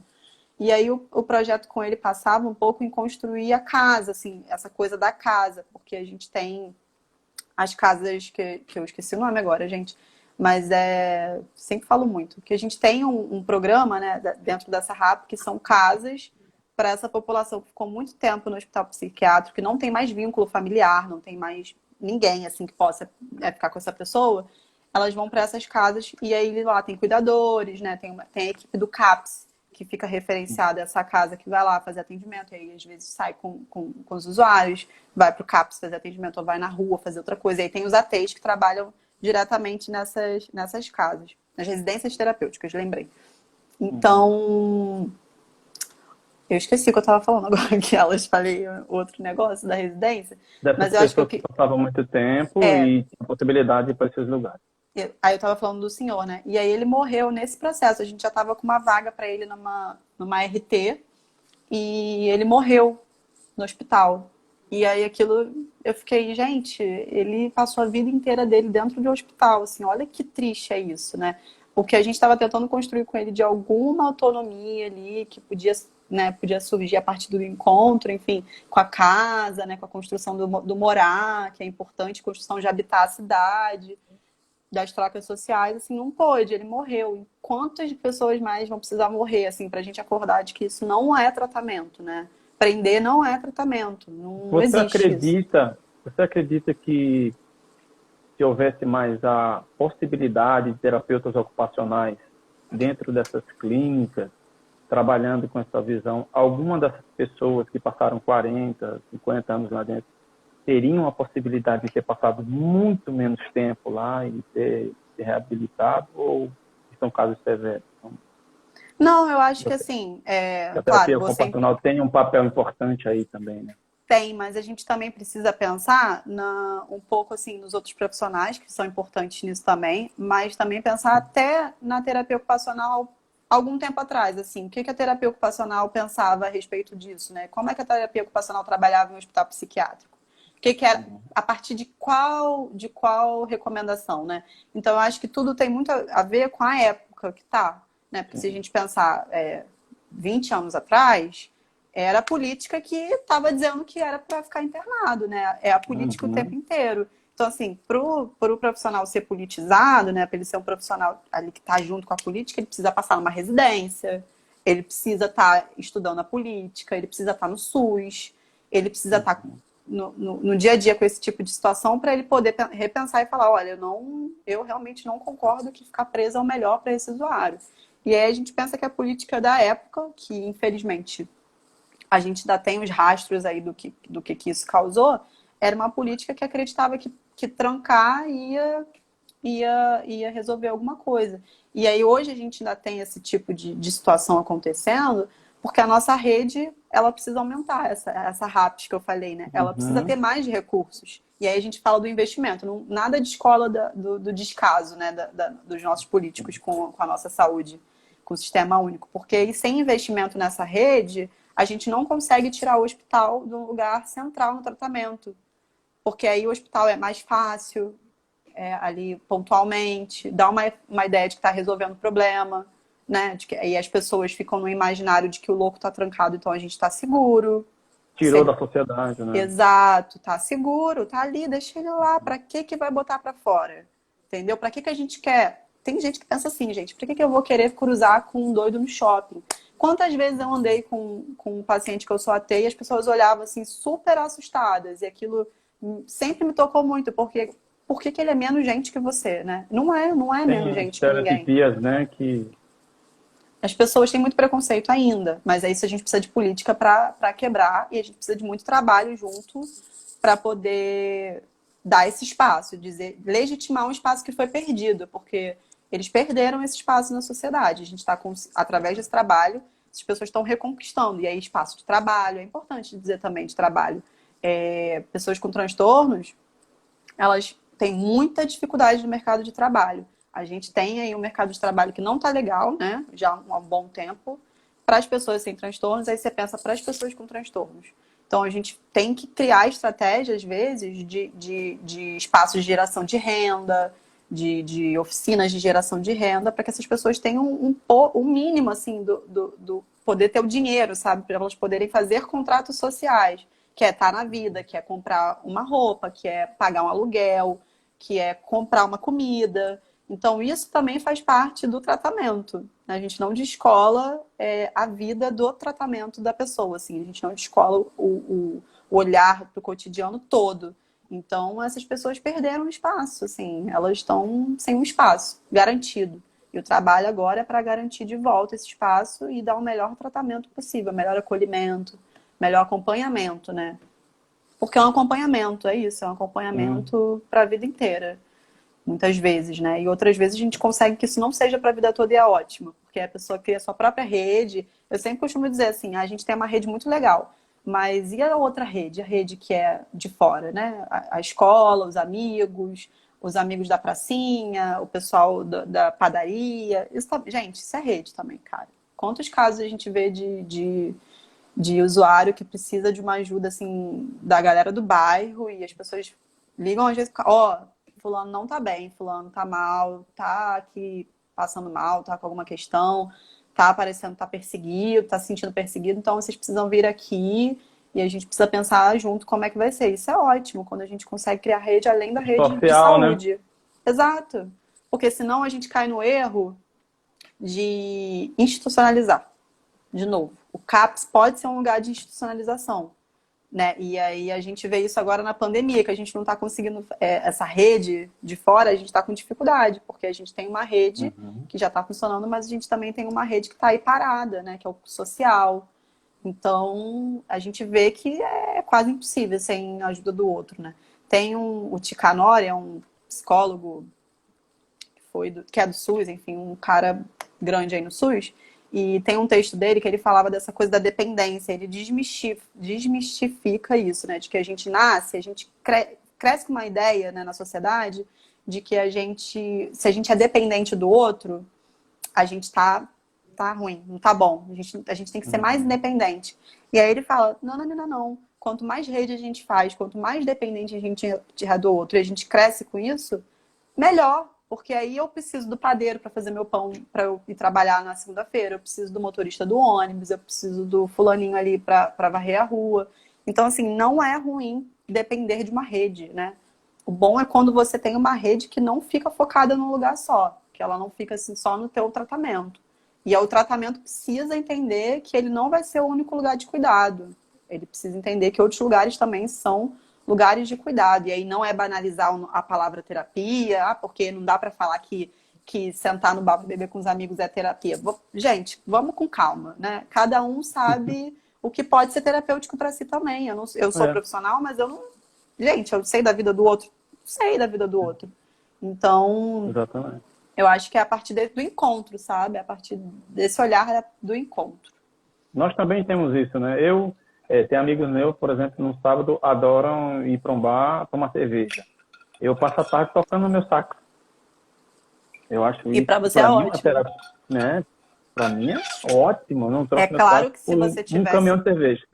E aí o projeto com ele passava um pouco em construir a casa, assim, essa coisa da casa, porque a gente tem as casas que eu esqueci o nome agora, gente, mas sempre falo muito, que a gente tem um programa, né, dentro dessa RAP, que são casas para essa população que ficou muito tempo no hospital psiquiátrico, que não tem mais vínculo familiar, não tem mais ninguém assim que possa ficar com essa pessoa. Elas vão para essas casas e aí lá tem cuidadores, né? Tem a equipe do CAPS, que fica referenciada a essa casa, que vai lá fazer atendimento, e aí às vezes sai com os usuários, vai para o CAPS fazer atendimento, ou vai na rua fazer outra coisa. E aí tem os ATs que trabalham diretamente nessas casas, nas residências terapêuticas, lembrei. Então, eu esqueci o que eu estava falando agora, que elas falei outro negócio da residência. Dessas Mas eu acho pessoas que passavam muito tempo e tinham a possibilidade de ir para esses lugares. Aí eu tava falando do senhor, né? E aí ele morreu nesse processo. A gente já tava com uma vaga para ele numa RT e ele morreu no hospital. E aí aquilo, eu fiquei, gente, ele passou a vida inteira dele dentro de um hospital, assim, olha que triste é isso, né? O que a gente estava tentando construir com ele de alguma autonomia ali, que podia, né, podia surgir a partir do encontro, enfim, com a casa, né, com a construção do morar, que é importante, construção de habitar a cidade, das trocas sociais, assim, não pôde, ele morreu. E quantas pessoas mais vão precisar morrer, assim, pra gente acordar de que isso não é tratamento, né? Prender não é tratamento, não existe isso. Você acredita que se houvesse mais a possibilidade de terapeutas ocupacionais dentro dessas clínicas, trabalhando com essa visão, alguma dessas pessoas que passaram 40, 50 anos lá dentro, teriam a possibilidade de ter passado muito menos tempo lá e ter se reabilitado, ou são casos severos? Não, eu acho que assim, A claro, terapia ocupacional tem um papel importante aí também, né? tem, mas a gente também precisa pensar um pouco assim nos outros profissionais que são importantes nisso também, mas também pensar até na terapia ocupacional algum tempo atrás, assim, o que que a terapia ocupacional pensava a respeito disso, né? Como é que a terapia ocupacional trabalhava em um hospital psiquiátrico? O que que era, a partir de qual recomendação, né? Então, eu acho que tudo tem muito a ver com a época que tá, né? Porque se a gente pensar 20 anos atrás, era a política que estava dizendo que era para ficar internado, né? É a política o tempo inteiro. Então, assim, pro profissional ser politizado, né? Para ele ser um profissional ali que está junto com a política, ele precisa passar numa residência, ele precisa estar estudando a política, ele precisa estar no SUS, ele precisa estar no dia a dia com esse tipo de situação para ele poder repensar e falar, olha, eu realmente não concordo que ficar preso é o melhor para esse usuário. E aí a gente pensa que a política da época, que infelizmente a gente ainda tem os rastros aí do que isso causou, era uma política que acreditava que trancar ia resolver alguma coisa. E aí hoje a gente ainda tem esse tipo de situação acontecendo, porque a nossa rede, ela precisa aumentar, essa RAPS que eu falei, né? Ela precisa ter mais recursos. E aí a gente fala do investimento, nada de escola do descaso, né? Dos nossos políticos com a nossa saúde, com o sistema único. Porque sem investimento nessa rede, a gente não consegue tirar o hospital do lugar central no tratamento. Porque aí o hospital é mais fácil, ali pontualmente, dá uma ideia de que está resolvendo o problema, né? De que, aí as pessoas ficam no imaginário de que o louco está trancado, então a gente está seguro. Tirou da sociedade, né? Exato, tá seguro, tá ali, deixa ele lá. Pra que vai botar pra fora? Entendeu? Pra que a gente quer? Tem gente que pensa assim, gente, por que eu vou querer cruzar com um doido no shopping? Quantas vezes eu andei com um paciente que eu sou ateia e as pessoas olhavam assim super assustadas e aquilo sempre me tocou muito, porque por que ele é menos gente que você, né? Não é menos Tem gente que ninguém. estereotipias, né, que... As pessoas têm muito preconceito ainda, mas é isso, a gente precisa de política para quebrar e a gente precisa de muito trabalho junto para poder dar esse espaço, legitimar um espaço que foi perdido, porque eles perderam esse espaço na sociedade. A gente está, através desse trabalho, as pessoas estão reconquistando. E aí, espaço de trabalho, é importante dizer também de trabalho. Pessoas com transtornos, elas têm muita dificuldade no mercado de trabalho. A gente tem aí um mercado de trabalho que não está legal, né? Já há um bom tempo, para as pessoas sem transtornos, aí você pensa para as pessoas com transtornos. Então, a gente tem que criar estratégias, às vezes, de espaços de geração de renda, de oficinas de geração de renda, para que essas pessoas tenham um mínimo, assim, do poder ter o dinheiro, sabe? Para elas poderem fazer contratos sociais, que é estar na vida, que é comprar uma roupa, que é pagar um aluguel, que é comprar uma comida. Então, isso também faz parte do tratamento. A gente não descola a vida do tratamento da pessoa. Assim. A gente não descola o olhar para o cotidiano todo. Então, essas pessoas perderam espaço. Assim, elas estão sem um espaço garantido. E o trabalho agora é para garantir de volta esse espaço e dar o melhor tratamento possível, melhor acolhimento, melhor acompanhamento, né? Porque é um acompanhamento, é isso, é um acompanhamento para a vida inteira. Muitas vezes, né? E outras vezes a gente consegue que isso não seja para a vida toda e é ótimo, porque a pessoa cria a sua própria rede. Eu sempre costumo dizer assim, a gente tem uma rede muito legal, mas e a outra rede? A rede que é de fora, né? A escola, os amigos da pracinha, o pessoal da padaria. Gente, isso é rede também, cara. Quantos casos a gente vê de usuário que precisa de uma ajuda, assim, da galera do bairro e as pessoas ligam às vezes, fulano não tá bem, fulano tá mal, tá aqui passando mal, tá com alguma questão, tá aparecendo, tá perseguido, tá se sentindo perseguido, então vocês precisam vir aqui e a gente precisa pensar junto como é que vai ser. Isso é ótimo, quando a gente consegue criar rede além da rede de social, né? saúde. Exato. Porque senão a gente cai no erro de institucionalizar. De novo, o CAPS pode ser um lugar de institucionalização. né? E aí a gente vê isso agora na pandemia, que a gente não está conseguindo, essa rede de fora, a gente está com dificuldade, porque a gente tem uma rede Uhum. que já está funcionando, mas a gente também tem uma rede que está aí parada, né? Que é o social. Então, a gente vê que é quase impossível sem a ajuda do outro, né? Tem o Ticanori, é um psicólogo que é do SUS, enfim, um cara grande aí no SUS, e tem um texto dele que ele falava dessa coisa da dependência, ele desmistifica isso, né? De que a gente nasce, a gente cresce com uma ideia, né, na sociedade de que se a gente é dependente do outro, a gente tá ruim, não tá bom. A gente tem que ser mais Uhum. independente. E aí ele fala, não, não, não, não, não. Quanto mais rede a gente faz, quanto mais dependente a gente é do outro e a gente cresce com isso, melhor. Porque aí eu preciso do padeiro para fazer meu pão para eu ir trabalhar na segunda-feira, eu preciso do motorista do ônibus, eu preciso do fulaninho ali para varrer a rua. Então, assim, não é ruim depender de uma rede, né? O bom é quando você tem uma rede que não fica focada num lugar só, que ela não fica assim só no teu tratamento. E aí o tratamento precisa entender que ele não vai ser o único lugar de cuidado. Ele precisa entender que outros lugares também são lugares de cuidado. E aí não é banalizar a palavra terapia, porque não dá para falar que sentar no bar para beber com os amigos é terapia. Gente, vamos com calma, né? Cada um sabe o que pode ser terapêutico para si também. Eu sou É, profissional, mas eu não. Gente, eu sei da vida do outro, sei da vida do outro. Então, exatamente. eu acho que é a partir do encontro, sabe? A partir desse olhar do encontro. Nós também temos isso, né? Tenho amigos meus, por exemplo, no sábado adoram ir para um bar tomar cerveja. Eu passo a tarde tocando meu saco. Eu acho E isso, para você é para mim, uma ótimo. terapia, né? Para mim é ótimo. Eu não É troco meu claro saco que por um caminhão de cerveja.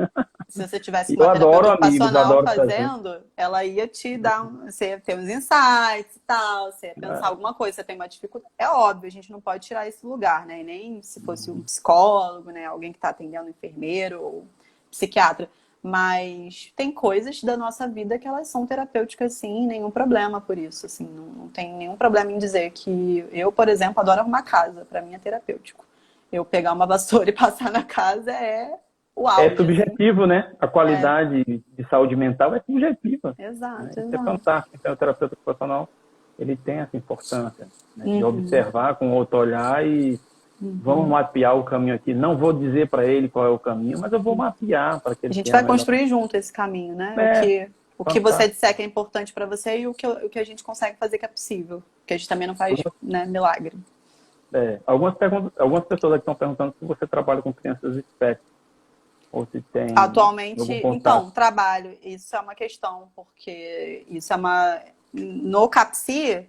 se você tivesse E uma eu terapeuta adoro amigos, ocupacional adoro fazer. fazendo, ela ia te dar, você ia ter uns insights e tal, você ia pensar alguma coisa, você tem uma dificuldade. É óbvio, a gente não pode tirar esse lugar, né? E nem se fosse um psicólogo, né? Alguém que está atendendo um enfermeiro ou psiquiatra. Mas tem coisas da nossa vida que elas são terapêuticas, sim, nenhum problema por isso, assim, não tem nenhum problema em dizer que eu, por exemplo, adoro arrumar casa, para mim é terapêutico. Eu pegar uma vassoura e passar na casa é o É auge, assim. subjetivo, né? A É, qualidade de saúde mental é subjetiva, né? exato, Isso é exato. fantástico. Então, o terapeuta ocupacional, ele tem essa importância, né? De Uhum, observar com outro olhar e vamos uhum. mapear o caminho aqui. Não vou dizer para ele qual é o caminho, mas eu vou mapear para que A ele gente tenha a vai melhor. construir junto esse caminho, né? É, O que você fantástico. disser que é importante para você e o que a gente consegue fazer que é possível. Porque a gente também não faz, né, milagre. Algumas pessoas aqui estão perguntando se você trabalha com crianças espectro ou se tem algum Atualmente, então, contato. trabalho, isso é uma questão, porque isso é uma. No CAPSI,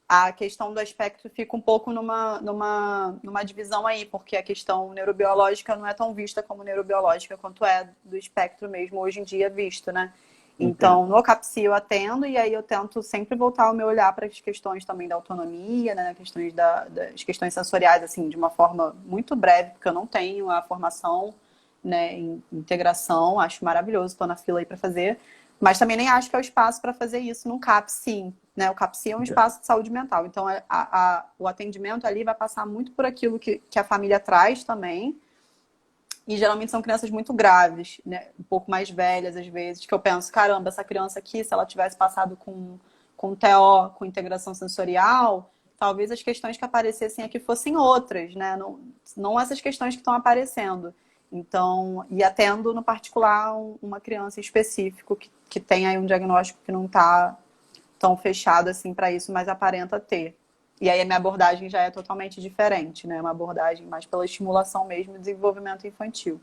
a questão do aspecto fica um pouco numa divisão aí, porque a questão neurobiológica não é tão vista como neurobiológica quanto é do espectro mesmo hoje em dia visto, né? Entendo. Então, no CAPSI eu atendo e aí eu tento sempre voltar o meu olhar para as questões também da autonomia, né? Questões das questões sensoriais, assim, de uma forma muito breve, porque eu não tenho a formação, né, em integração, acho maravilhoso, estou na fila aí para fazer, mas também nem acho que é o espaço para fazer isso num CAPSI, né? O CAPSI é um Entendo. espaço de saúde mental, então o atendimento ali vai passar muito por aquilo que a família traz também, e geralmente são crianças muito graves, né? Um pouco mais velhas às vezes, que eu penso, caramba, essa criança aqui, se ela tivesse passado com TO, com integração sensorial, talvez as questões que aparecessem aqui fossem outras, né? Não essas questões que estão aparecendo. Então, e atendo no particular uma criança em específico que tem aí um diagnóstico que não está tão fechado assim para isso, mas aparenta ter. E aí a minha abordagem já é totalmente diferente, né? Uma abordagem mais pela estimulação mesmo e desenvolvimento infantil.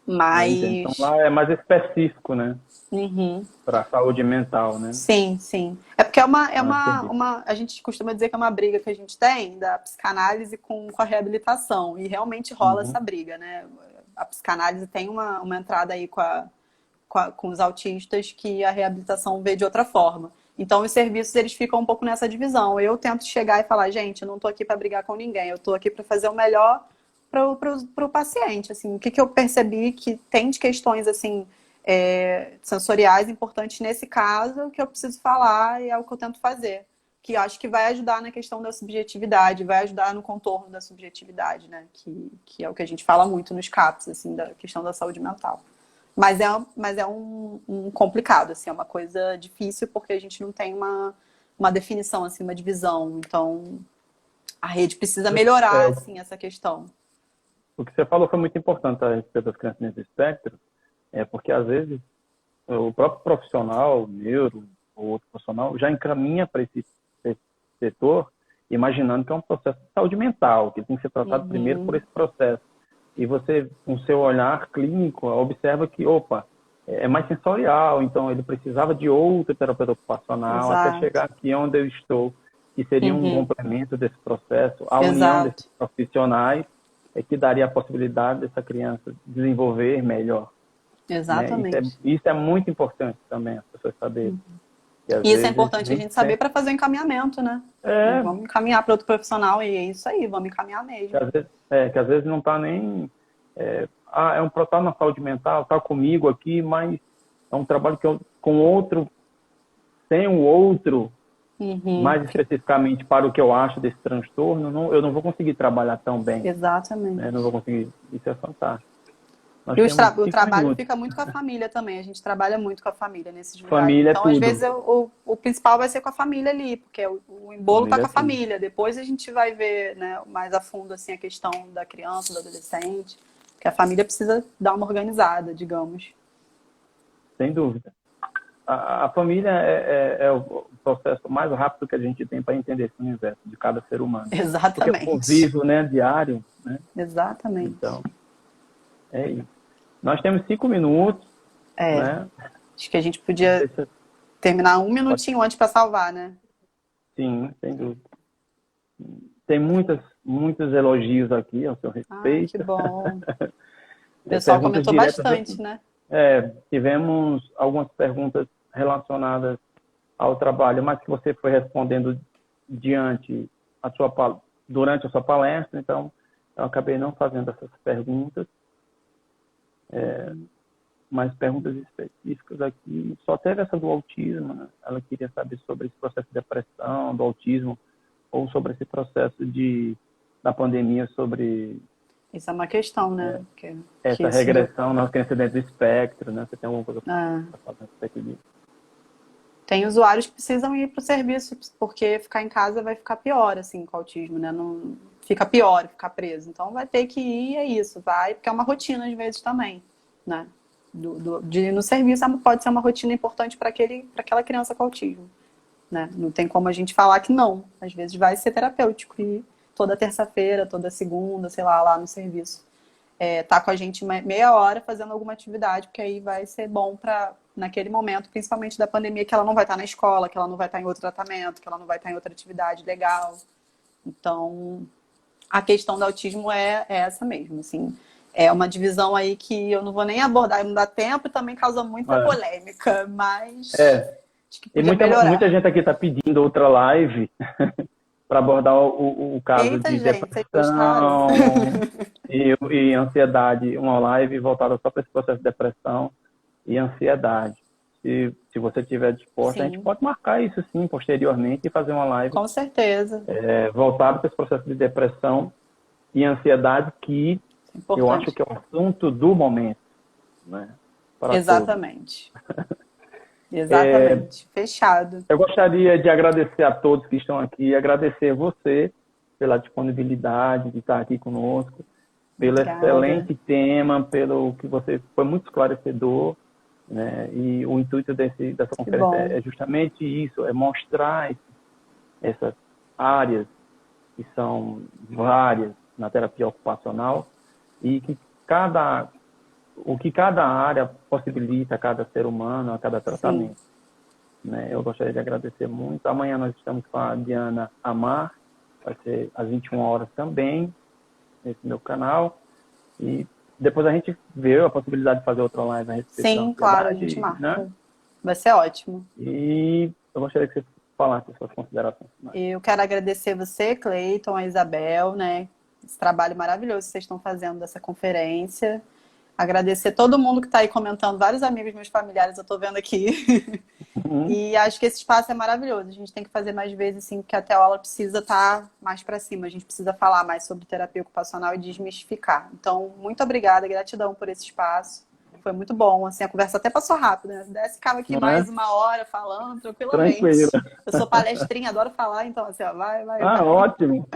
Eu entendo. Então Mas, lá é mais específico, né? uhum, Para a saúde mental, né? sim, sim. É porque Entendi. a gente costuma dizer que é uma briga que a gente tem da psicanálise com a reabilitação. E realmente rola Uhum. essa briga, né? A psicanálise tem uma entrada aí com os autistas que a reabilitação vê de outra forma. Então, os serviços eles ficam um pouco nessa divisão. Eu tento chegar e falar, gente, eu não estou aqui para brigar com ninguém, eu estou aqui para fazer o melhor para o paciente. Assim, o que eu percebi que tem de questões assim sensoriais importantes nesse caso que eu preciso falar e é o que eu tento fazer. Que eu acho que vai ajudar na questão da subjetividade, vai ajudar no contorno da subjetividade, né? Que é o que a gente fala muito nos CAPs, assim, da questão da saúde mental. Mas é um complicado, assim, é uma coisa difícil porque a gente não tem uma definição, assim, uma divisão. Então, a rede precisa melhorar, É, assim, essa questão. o que você falou foi muito importante a respeito das crianças nesse espectro, porque às vezes o próprio profissional, neuro ou outro profissional, já encaminha para esse setor, imaginando que é um processo de saúde mental, que tem que ser tratado primeiro por Uhum, esse processo. E você, com seu olhar clínico, observa que, opa, é mais sensorial, então ele precisava de outro terapeuta ocupacional até exato. chegar aqui onde eu estou, que seria um Uhum, complemento desse processo. A união desses exato. profissionais é que daria a possibilidade dessa criança desenvolver melhor, né? Exatamente. Isso é muito importante também, as pessoas saberem. Que às E isso é vezes importante a nem gente saber sempre para fazer o encaminhamento, né? é, Vamos encaminhar para outro profissional e é isso aí, vamos encaminhar mesmo. que às vezes não está nem é um tá na saúde mental, está comigo aqui, mas é um trabalho que eu, com outro, sem o outro, Uhum, mais especificamente para o que eu acho desse transtorno, eu não vou conseguir trabalhar tão bem, né? Não exatamente. vou conseguir. Isso é fantástico. Nós E temos o 5 trabalho minutos. fica muito com a família também. A gente trabalha muito com a família nesses lugares. Família é Então, às tudo. vezes, o principal vai ser com a família ali, porque o embolo tá Família com é a tudo. família. Depois a gente vai ver, né, mais a fundo assim, a questão da criança, do adolescente. Porque a família precisa dar uma organizada, digamos. Sem dúvida. A família é o processo mais rápido que a gente tem para entender esse universo de cada ser humano. Porque é o Exatamente. convívio, né, diário, né? Exatamente. Então, é isso. Nós temos 5 minutos, É, né? acho que a gente Não podia sei se terminar um pode... minutinho antes para salvar, né? Sim, sem dúvida. Tem muitos elogios aqui ao seu Ah, que respeito. bom. O pessoal Perguntas comentou diretas. bastante, né? Tivemos algumas perguntas relacionadas ao trabalho, mas que você foi respondendo diante durante a sua palestra, então eu acabei não fazendo essas perguntas, mas perguntas específicas aqui. Só teve essa do autismo, né? Ela queria saber sobre esse processo de depressão, do autismo, ou sobre esse processo da pandemia, sobre Isso é uma questão, né? Que essa isso regressão na criança dentro do espectro, né? Você tem alguma coisa ah, para falar a respeito disso? tem usuários que precisam ir para o serviço, porque ficar em casa vai ficar pior, assim, com o autismo, né? Não, fica pior ficar preso. Então vai ter que ir, é isso, vai, porque é uma rotina às vezes também, né? De ir no serviço pode ser uma rotina importante para aquela criança com autismo, né? Não tem como a gente falar que não. Às vezes vai ser terapêutico e toda terça-feira, toda segunda, sei lá no serviço. Tá com a gente meia hora fazendo alguma atividade, porque aí vai ser bom para naquele momento, principalmente da pandemia, que ela não vai estar na escola, que ela não vai estar em outro tratamento, que ela não vai estar em outra atividade legal. Então, a questão do autismo é essa mesmo, assim. É uma divisão aí que eu não vou nem abordar, não dá tempo e também causa muita É. polêmica, mas É, acho que e podia muita melhorar. gente aqui está pedindo outra live para abordar o caso Eita, de gente, vocês gostaram? depressão e ansiedade, uma live voltada só para esse processo de depressão e ansiedade. Se você estiver disposto, a gente Sim, pode marcar isso sim posteriormente e fazer uma live com certeza. voltada para esse processo de depressão e ansiedade, que É eu acho importante. que é o assunto do momento, né, para todos. Exatamente. Exatamente. Fechado. Eu gostaria de agradecer a todos que estão aqui, agradecer você pela disponibilidade de estar aqui conosco, pelo Obrigada. excelente tema, pelo que você foi muito esclarecedor, né? E o intuito dessa Que conferência bom. é justamente isso, é mostrar essas áreas que são várias na terapia ocupacional e que o que cada área possibilita a cada ser humano, a cada Sim. tratamento, né? Eu gostaria de agradecer muito. Amanhã nós estamos com a Diana Amar, vai ser às 21 horas também, nesse meu canal. E depois a gente vê a possibilidade de fazer outra live a respeito da Sim, claro, a gente ansiedade, né? marca. Vai ser ótimo. E eu gostaria que você falasse as suas considerações finais. Eu quero agradecer você, Cleiton, a Isabel, né? Esse trabalho maravilhoso que vocês estão fazendo dessa conferência. Agradecer todo mundo que está aí comentando, vários amigos, meus familiares, eu estou vendo aqui. Uhum. E acho que esse espaço é maravilhoso. A gente tem que fazer mais vezes, sim, porque a aula precisa estar mais para cima. A gente precisa falar mais sobre terapia ocupacional e desmistificar. Então, muito obrigada, gratidão por esse espaço. Foi muito bom, assim, a conversa até passou rápido, né? Se desse, ficava aqui Não mais é? uma hora falando tranquilamente. Tranquilo. Eu sou palestrinha, adoro falar, então assim, ó, vai, vai, Ah, vai. ótimo.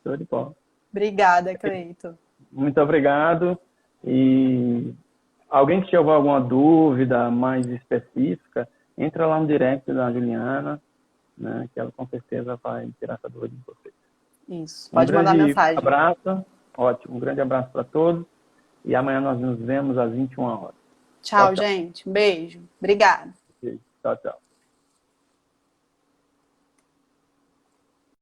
Show de bola. Obrigada, Cleito. Muito obrigado. E alguém que tiver alguma dúvida mais específica, entra lá no direct da Juliana, né, que ela com certeza vai tirar essa dúvida de vocês. Isso, Um pode mandar grande mensagem. abraço, ótimo, um grande abraço para todos e amanhã nós nos vemos às 21 horas. Tchau, Tchau, tchau. gente. Um beijo. Obrigada. Tchau, tchau.